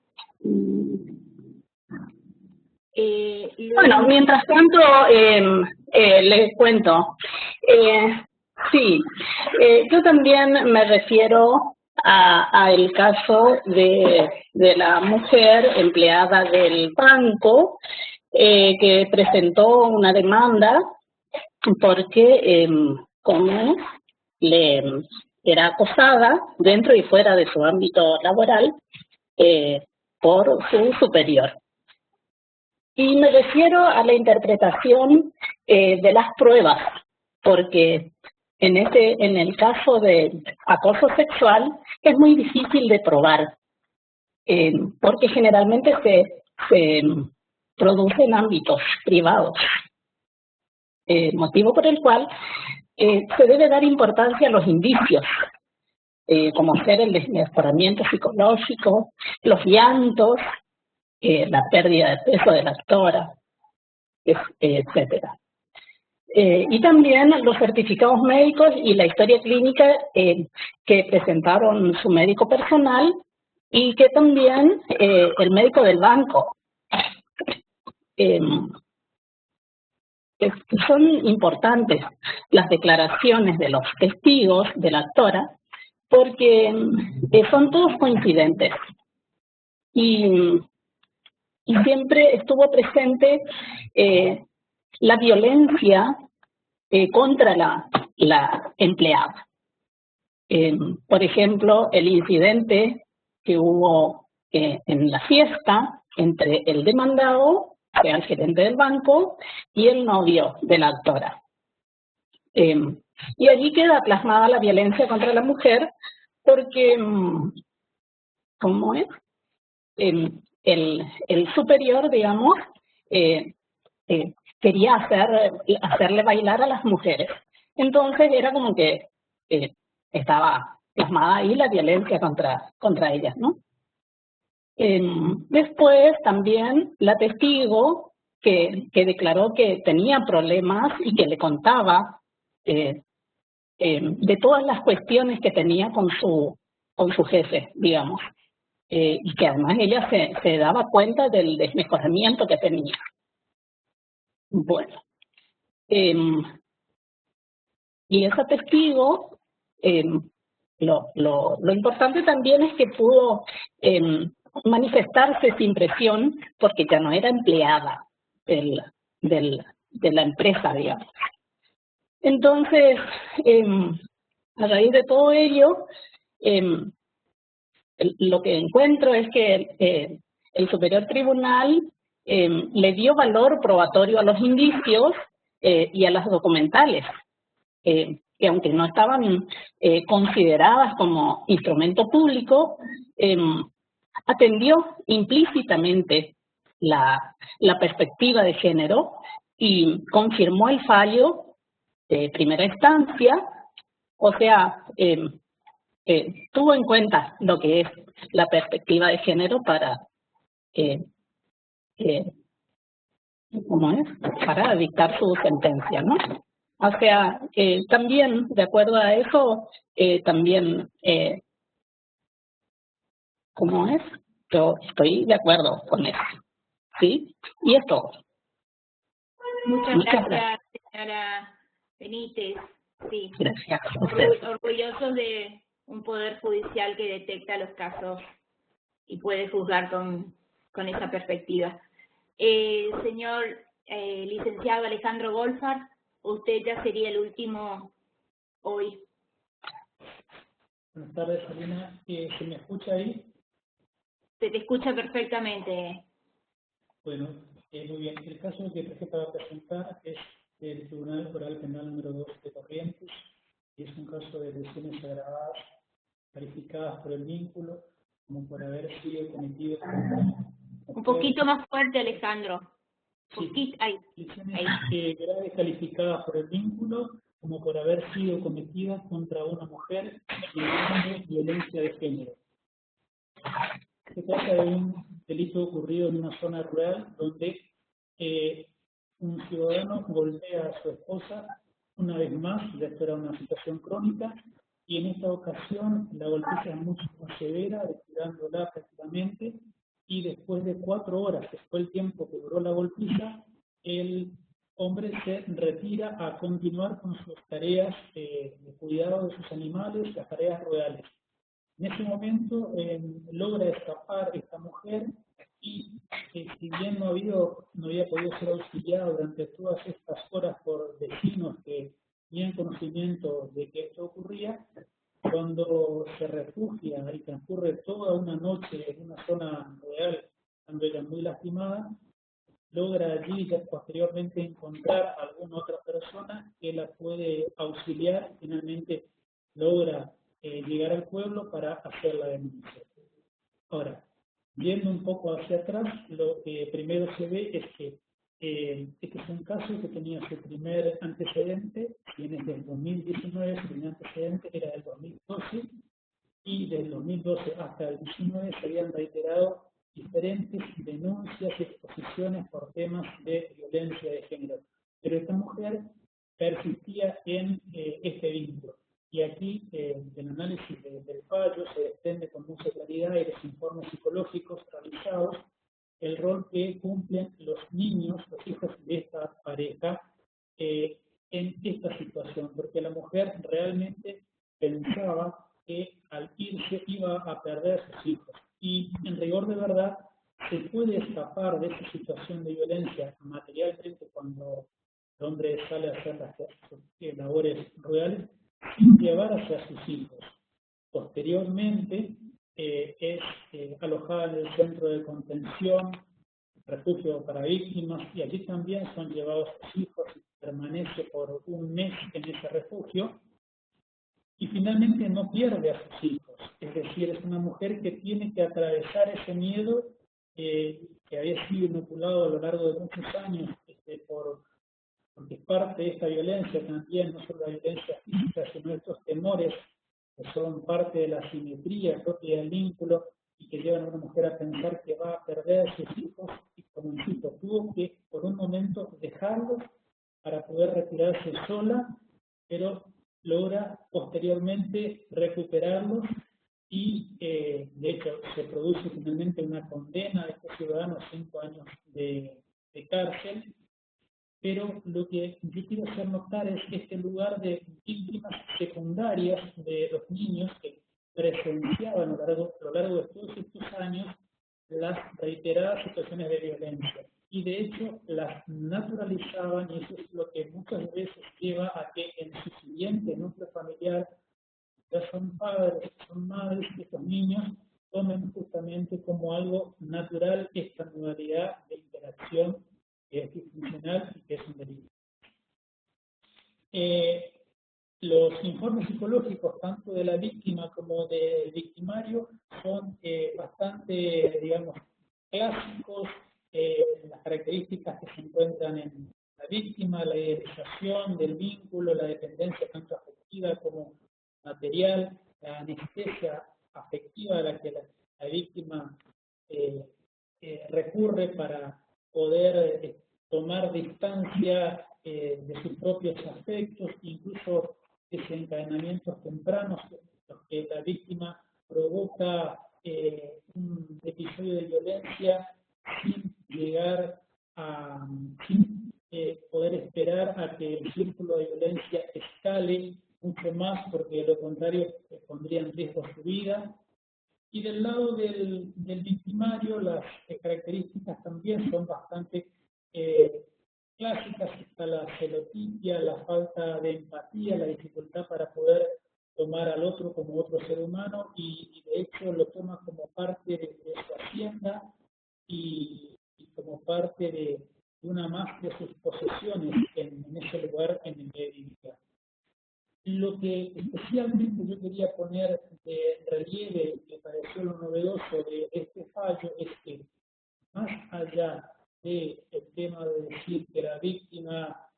Bueno, mientras tanto, les cuento. Yo también me refiero a el caso de la mujer empleada del banco que presentó una demanda porque como era acosada dentro y fuera de su ámbito laboral por su superior. Y me refiero a la interpretación de las pruebas, porque en el caso de acoso sexual es muy difícil de probar, porque generalmente se produce en ámbitos privados, motivo por el cual se debe dar importancia a los indicios, como ser el desmejoramiento psicológico, los llantos, la pérdida de peso de la actora, etcétera. Y también los certificados médicos y la historia clínica que presentaron su médico personal y que también el médico del banco. Son importantes las declaraciones de los testigos de la actora porque son todos coincidentes y siempre estuvo presente la violencia contra la empleada. Por ejemplo, el incidente que hubo en la fiesta entre el demandado, que era el gerente del banco, y el novio de la actora. Y allí queda plasmada la violencia contra la mujer porque, ¿cómo es? El superior, digamos, quería hacerle bailar a las mujeres. Entonces era como que estaba plasmada ahí la violencia contra ellas, ¿no? Después también la testigo que declaró que tenía problemas y que le contaba de todas las cuestiones que tenía con su jefe, digamos, y que además ella se daba cuenta del desmejoramiento que tenía. Bueno, y esa testigo, lo importante también es que pudo manifestarse sin presión porque ya no era empleada de la empresa, digamos. Entonces, a raíz de todo ello, lo que encuentro es que el Superior Tribunal le dio valor probatorio a los indicios y a las documentales, que aunque no estaban consideradas como instrumento público, atendió implícitamente la perspectiva de género y confirmó el fallo de primera instancia, o sea, tuvo en cuenta lo que es la perspectiva de género para ¿cómo es? Para dictar su sentencia, ¿no? O sea, también, de acuerdo a eso, también, ¿cómo es? Yo estoy de acuerdo con eso, ¿sí? Y es todo. Muchas gracias, señora Benítez. Sí. Gracias. Orgullosos de un poder judicial que detecta los casos y puede juzgar con esa perspectiva. Señor licenciado Alejandro Golfar, usted ya sería el último hoy. Buenas tardes, Salina. ¿Se me escucha ahí? Se te escucha perfectamente. Bueno, muy bien. El caso que traje para presentar es del Tribunal Oral Penal número 2 de Corrientes, y es un caso de lesiones agravadas calificadas por el vínculo como por haber sido cometido un poquito más fuerte, Alejandro. Sí. Lesiones graves calificadas por el vínculo como por haber sido cometidas contra una mujer en violencia de género. Se trata de un delito ocurrido en una zona rural donde un ciudadano golpea a su esposa una vez más, ya esto era una situación crónica, y en esta ocasión la golpiza es mucho más severa, retirándola prácticamente, y después de 4 horas, que fue el tiempo que duró la golpiza, el hombre se retira a continuar con sus tareas de cuidado de sus animales, las tareas rurales. En ese momento logra escapar esta mujer y si bien no había podido ser auxiliado durante todas estas horas por vecinos que tenían conocimiento de que esto ocurría, cuando se refugia y transcurre toda una noche en una zona rural, cuando ella muy lastimada, logra allí posteriormente encontrar a alguna otra persona que la puede auxiliar, finalmente logra llegar al pueblo para hacer la denuncia. Ahora, viendo un poco hacia atrás, lo que primero se ve es que este es un caso que tenía su primer antecedente, viene del 2019, su primer antecedente era del 2012, y del 2012 hasta el 2019 se habían reiterado diferentes denuncias y exposiciones por temas de violencia de género. Pero esta mujer persistía en este vínculo. Y aquí, el análisis del fallo se desprende con mucha claridad de los informes psicológicos realizados, el rol que cumplen los niños, los hijos de esta pareja, en esta situación, porque la mujer realmente pensaba que al irse iba a perder a sus hijos. Y en rigor de verdad, se puede escapar de esa situación de violencia materialmente cuando el hombre sale a hacer las labores rurales, sin llevar hacia sus hijos. Posteriormente, es alojada en el centro de contención, refugio para víctimas, y allí también son llevados sus hijos y permanece por un mes en ese refugio y finalmente no pierde a sus hijos. Es decir, es una mujer que tiene que atravesar ese miedo que había sido inoculado a lo largo de muchos años porque parte de esta violencia también, no solo la violencia física, sino estos temores que son parte de la simetría propia del vínculo y que llevan a una mujer a pensar que va a perder a sus hijos y, como insisto, tuvo que por un momento dejarlos para poder retirarse sola, pero logra posteriormente recuperarlos y de hecho se produce finalmente una condena de estos ciudadanos a 5 años de cárcel. Pero lo que yo quiero hacer notar es que este lugar de víctimas secundarias de los niños que presenciaban a lo largo de todos estos años las reiteradas situaciones de violencia. Y de hecho las naturalizaban, y eso es lo que muchas veces lleva a que en su siguiente núcleo familiar, ya son padres, son madres, que estos niños tomen justamente como algo natural esta modalidad de interacción que es disfuncional y que es un delito. Los informes psicológicos, tanto de la víctima como del victimario, son bastante, digamos, clásicos. Las características que se encuentran en la víctima, la idealización del vínculo, la dependencia tanto afectiva como material, la anestesia afectiva a la que la víctima recurre para poder tomar distancia de sus propios afectos, incluso desencadenamientos tempranos, los que la víctima provoca un episodio de violencia sin llegar a, sin poder esperar a que el círculo de violencia escale mucho más, porque de lo contrario pondría en riesgo su vida. Y del lado del victimario, las características también son bastante clásicas. Está la celotipia, la falta de empatía, la dificultad para poder tomar al otro como otro ser humano y de hecho lo toma como parte de su hacienda y como parte de una más de sus posesiones en ese lugar en el que vivía. Lo que especialmente yo quería poner de relieve, que pareció lo novedoso de este fallo, es que más allá del tema de decir que la víctima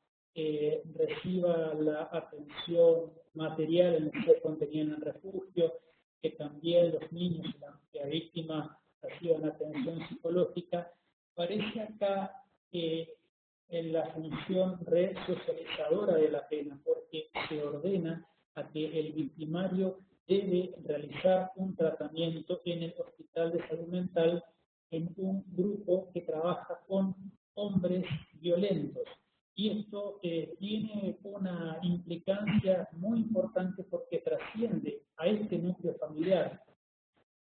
reciba la atención material en el que se contenía en el refugio, que también los niños y la víctima reciban atención psicológica, parece acá en la función resocializadora de la pena, porque se ordena a que el victimario debe realizar un tratamiento en el Hospital de Salud Mental en un grupo que trabaja con hombres violentos. Y esto tiene una implicancia muy importante porque trasciende a este núcleo familiar.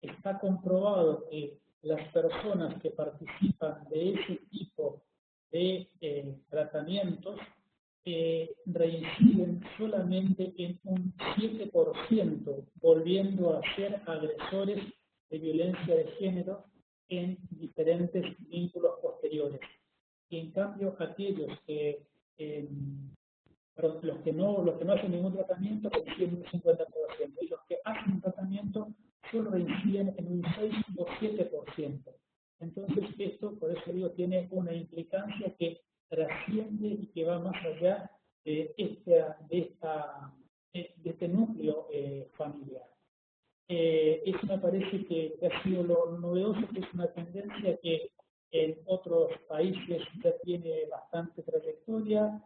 Está comprobado que las personas que participan de ese tipo de tratamientos reinciden solamente en un 7%, volviendo a ser agresores de violencia de género en diferentes vínculos posteriores. Y en cambio, aquellos que, los que no hacen ningún tratamiento reinciden un 50%, y los que hacen un tratamiento solo reinciden en un 6 o 7%. Entonces, esto, por eso digo, tiene una implicancia que trasciende y que va más allá de este núcleo familiar. Eso me parece que ha sido lo novedoso, que es una tendencia que en otros países ya tiene bastante trayectoria,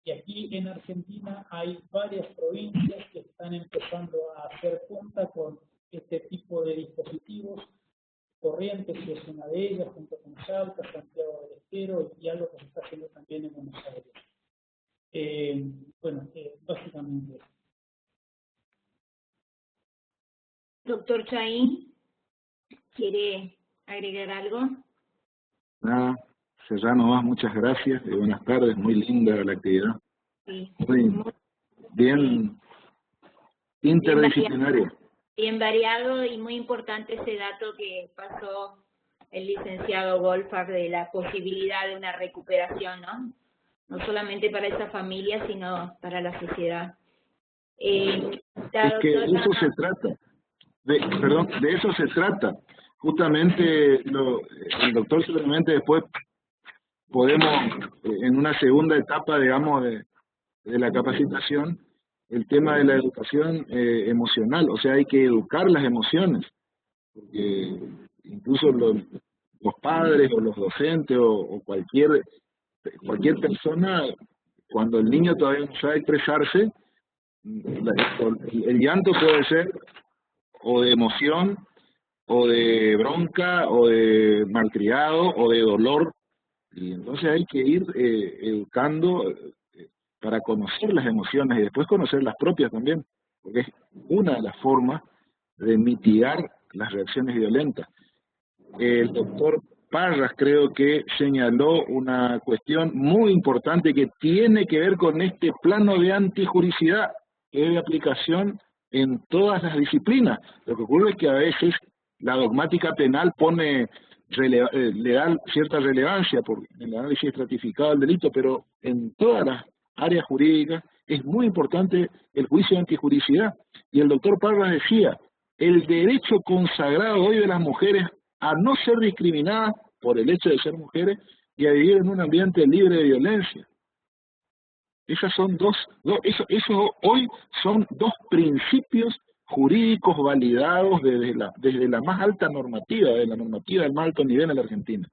y aquí en Argentina hay varias provincias que están empezando a hacer punta con este tipo de dispositivos. Corrientes es una de ellas, junto con Salta, Santiago del Estero y algo que se está haciendo también en Buenos Aires. Básicamente eso. Doctor Chaín, ¿quiere agregar algo? Nada, cerrar nomás, muchas gracias, buenas tardes, muy linda la actividad. Sí. Muy bien interdisciplinaria. Bien variado y muy importante ese dato que pasó el licenciado Goldfarb de la posibilidad de una recuperación, ¿no? no solamente para esa familia, sino para la sociedad. Es que de eso se trata, de eso se trata. Justamente el doctor seguramente después podemos, en una segunda etapa, digamos, de la capacitación, el tema de la educación emocional, o sea, hay que educar las emociones, porque incluso los padres o los docentes o cualquier persona, cuando el niño todavía no sabe expresarse, el llanto puede ser o de emoción, o de bronca, o de malcriado, o de dolor, y entonces hay que ir educando para conocer las emociones y después conocer las propias también, porque es una de las formas de mitigar las reacciones violentas. El doctor Parras creo que señaló una cuestión muy importante que tiene que ver con este plano de antijuricidad, que es de aplicación en todas las disciplinas. Lo que ocurre es que a veces la dogmática penal le da cierta relevancia por el análisis estratificado del delito, pero en todas las áreas jurídicas es muy importante el juicio de antijuricidad. Y el doctor Parras decía, el derecho consagrado hoy de las mujeres a no ser discriminadas por el hecho de ser mujeres y a vivir en un ambiente libre de violencia. Esas son eso hoy son dos principios jurídicos validados desde la más alta normativa, de la normativa del más alto nivel en la Argentina.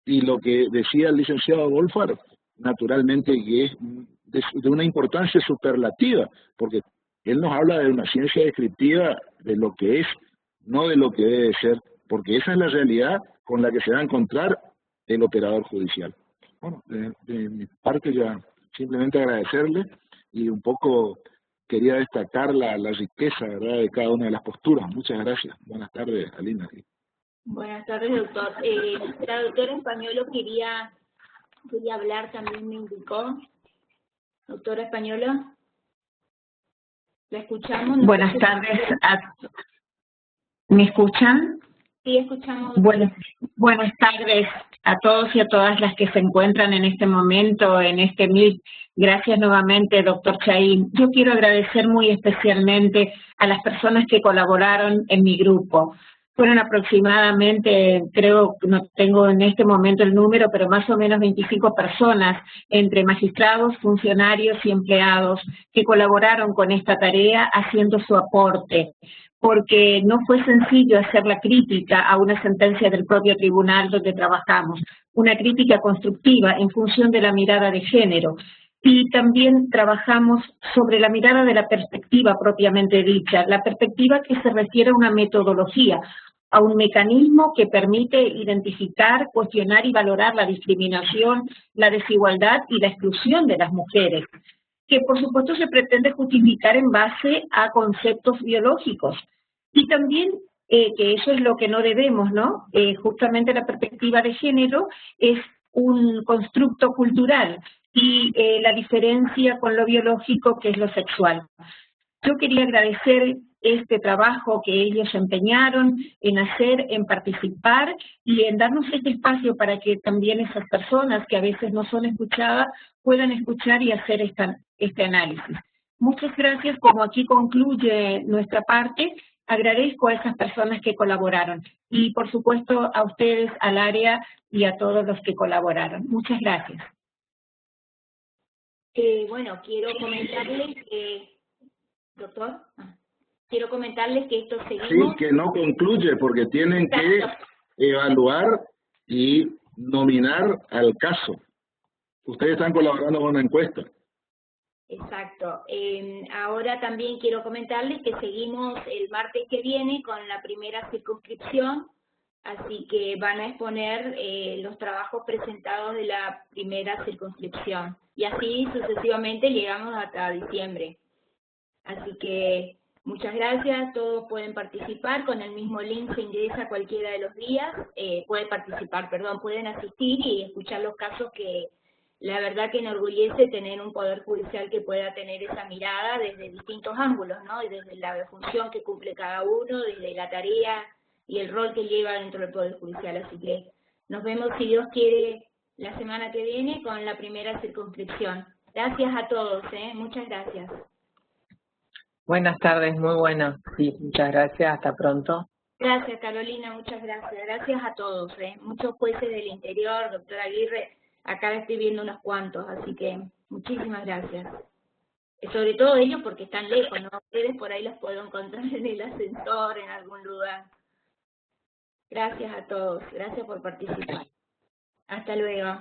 Y lo que decía el licenciado Wolfar, naturalmente que es de una importancia superlativa, porque él nos habla de una ciencia descriptiva de lo que es, no de lo que debe ser, porque esa es la realidad con la que se va a encontrar el operador judicial. Bueno, de mi parte ya simplemente agradecerle y un poco quería destacar la riqueza, ¿verdad?, de cada una de las posturas. Muchas gracias. Buenas tardes, Alina. Buenas tardes, doctor. La doctora Españolo quería hablar, también me indicó. Doctora Españolo, ¿la escuchamos? ¿No? Buenas tardes. ¿Me escuchan? Sí, escuchamos. Buenas tardes a todos y a todas las que se encuentran en este momento, en este MIT. Gracias nuevamente, doctor Chaín. Yo quiero agradecer muy especialmente a las personas que colaboraron en mi grupo. Fueron aproximadamente, creo, no tengo en este momento el número, pero más o menos 25 personas, entre magistrados, funcionarios y empleados, que colaboraron con esta tarea haciendo su aporte, porque no fue sencillo hacer la crítica a una sentencia del propio tribunal donde trabajamos, una crítica constructiva en función de la mirada de género. Y también trabajamos sobre la mirada de la perspectiva propiamente dicha, la perspectiva que se refiere a una metodología, a un mecanismo que permite identificar, cuestionar y valorar la discriminación, la desigualdad y la exclusión de las mujeres, que por supuesto se pretende justificar en base a conceptos biológicos. Y también que eso es lo que no debemos, ¿no? Justamente la perspectiva de género es un constructo cultural y la diferencia con lo biológico, que es lo sexual. Yo quería agradecer este trabajo que ellos empeñaron en hacer, en participar y en darnos este espacio para que también esas personas que a veces no son escuchadas puedan escuchar y hacer este análisis. Muchas gracias. Como aquí concluye nuestra parte, agradezco a esas personas que colaboraron y, por supuesto, a ustedes, al área y a todos los que colaboraron. Muchas gracias. Bueno, quiero comentarles que, doctor, quiero comentarles que esto seguimos. Sí, que no concluye porque tienen que evaluar y nominar al caso. Ustedes están colaborando con una encuesta. Exacto. Ahora también quiero comentarles que seguimos el martes que viene con la primera circunscripción, así que van a exponer los trabajos presentados de la primera circunscripción. Y así sucesivamente llegamos hasta diciembre. Así que muchas gracias, todos pueden participar, con el mismo link se ingresa cualquiera de los días, pueden asistir y escuchar los casos que la verdad que enorgullece tener un poder judicial que pueda tener esa mirada desde distintos ángulos, ¿no? Y desde la función que cumple cada uno, desde la tarea y el rol que lleva dentro del poder judicial. Así que nos vemos, si Dios quiere, la semana que viene con la primera circunscripción. Gracias a todos, muchas gracias. Buenas tardes, muy buenas. Sí, muchas gracias, hasta pronto. Gracias, Carolina, muchas gracias. Gracias a todos, muchos jueces del interior, doctora Aguirre, acá estoy viendo unos cuantos, así que muchísimas gracias. Sobre todo ellos porque están lejos, ¿no? Ustedes por ahí los puedo encontrar en el ascensor, en algún lugar. Gracias a todos, gracias por participar. Hasta luego.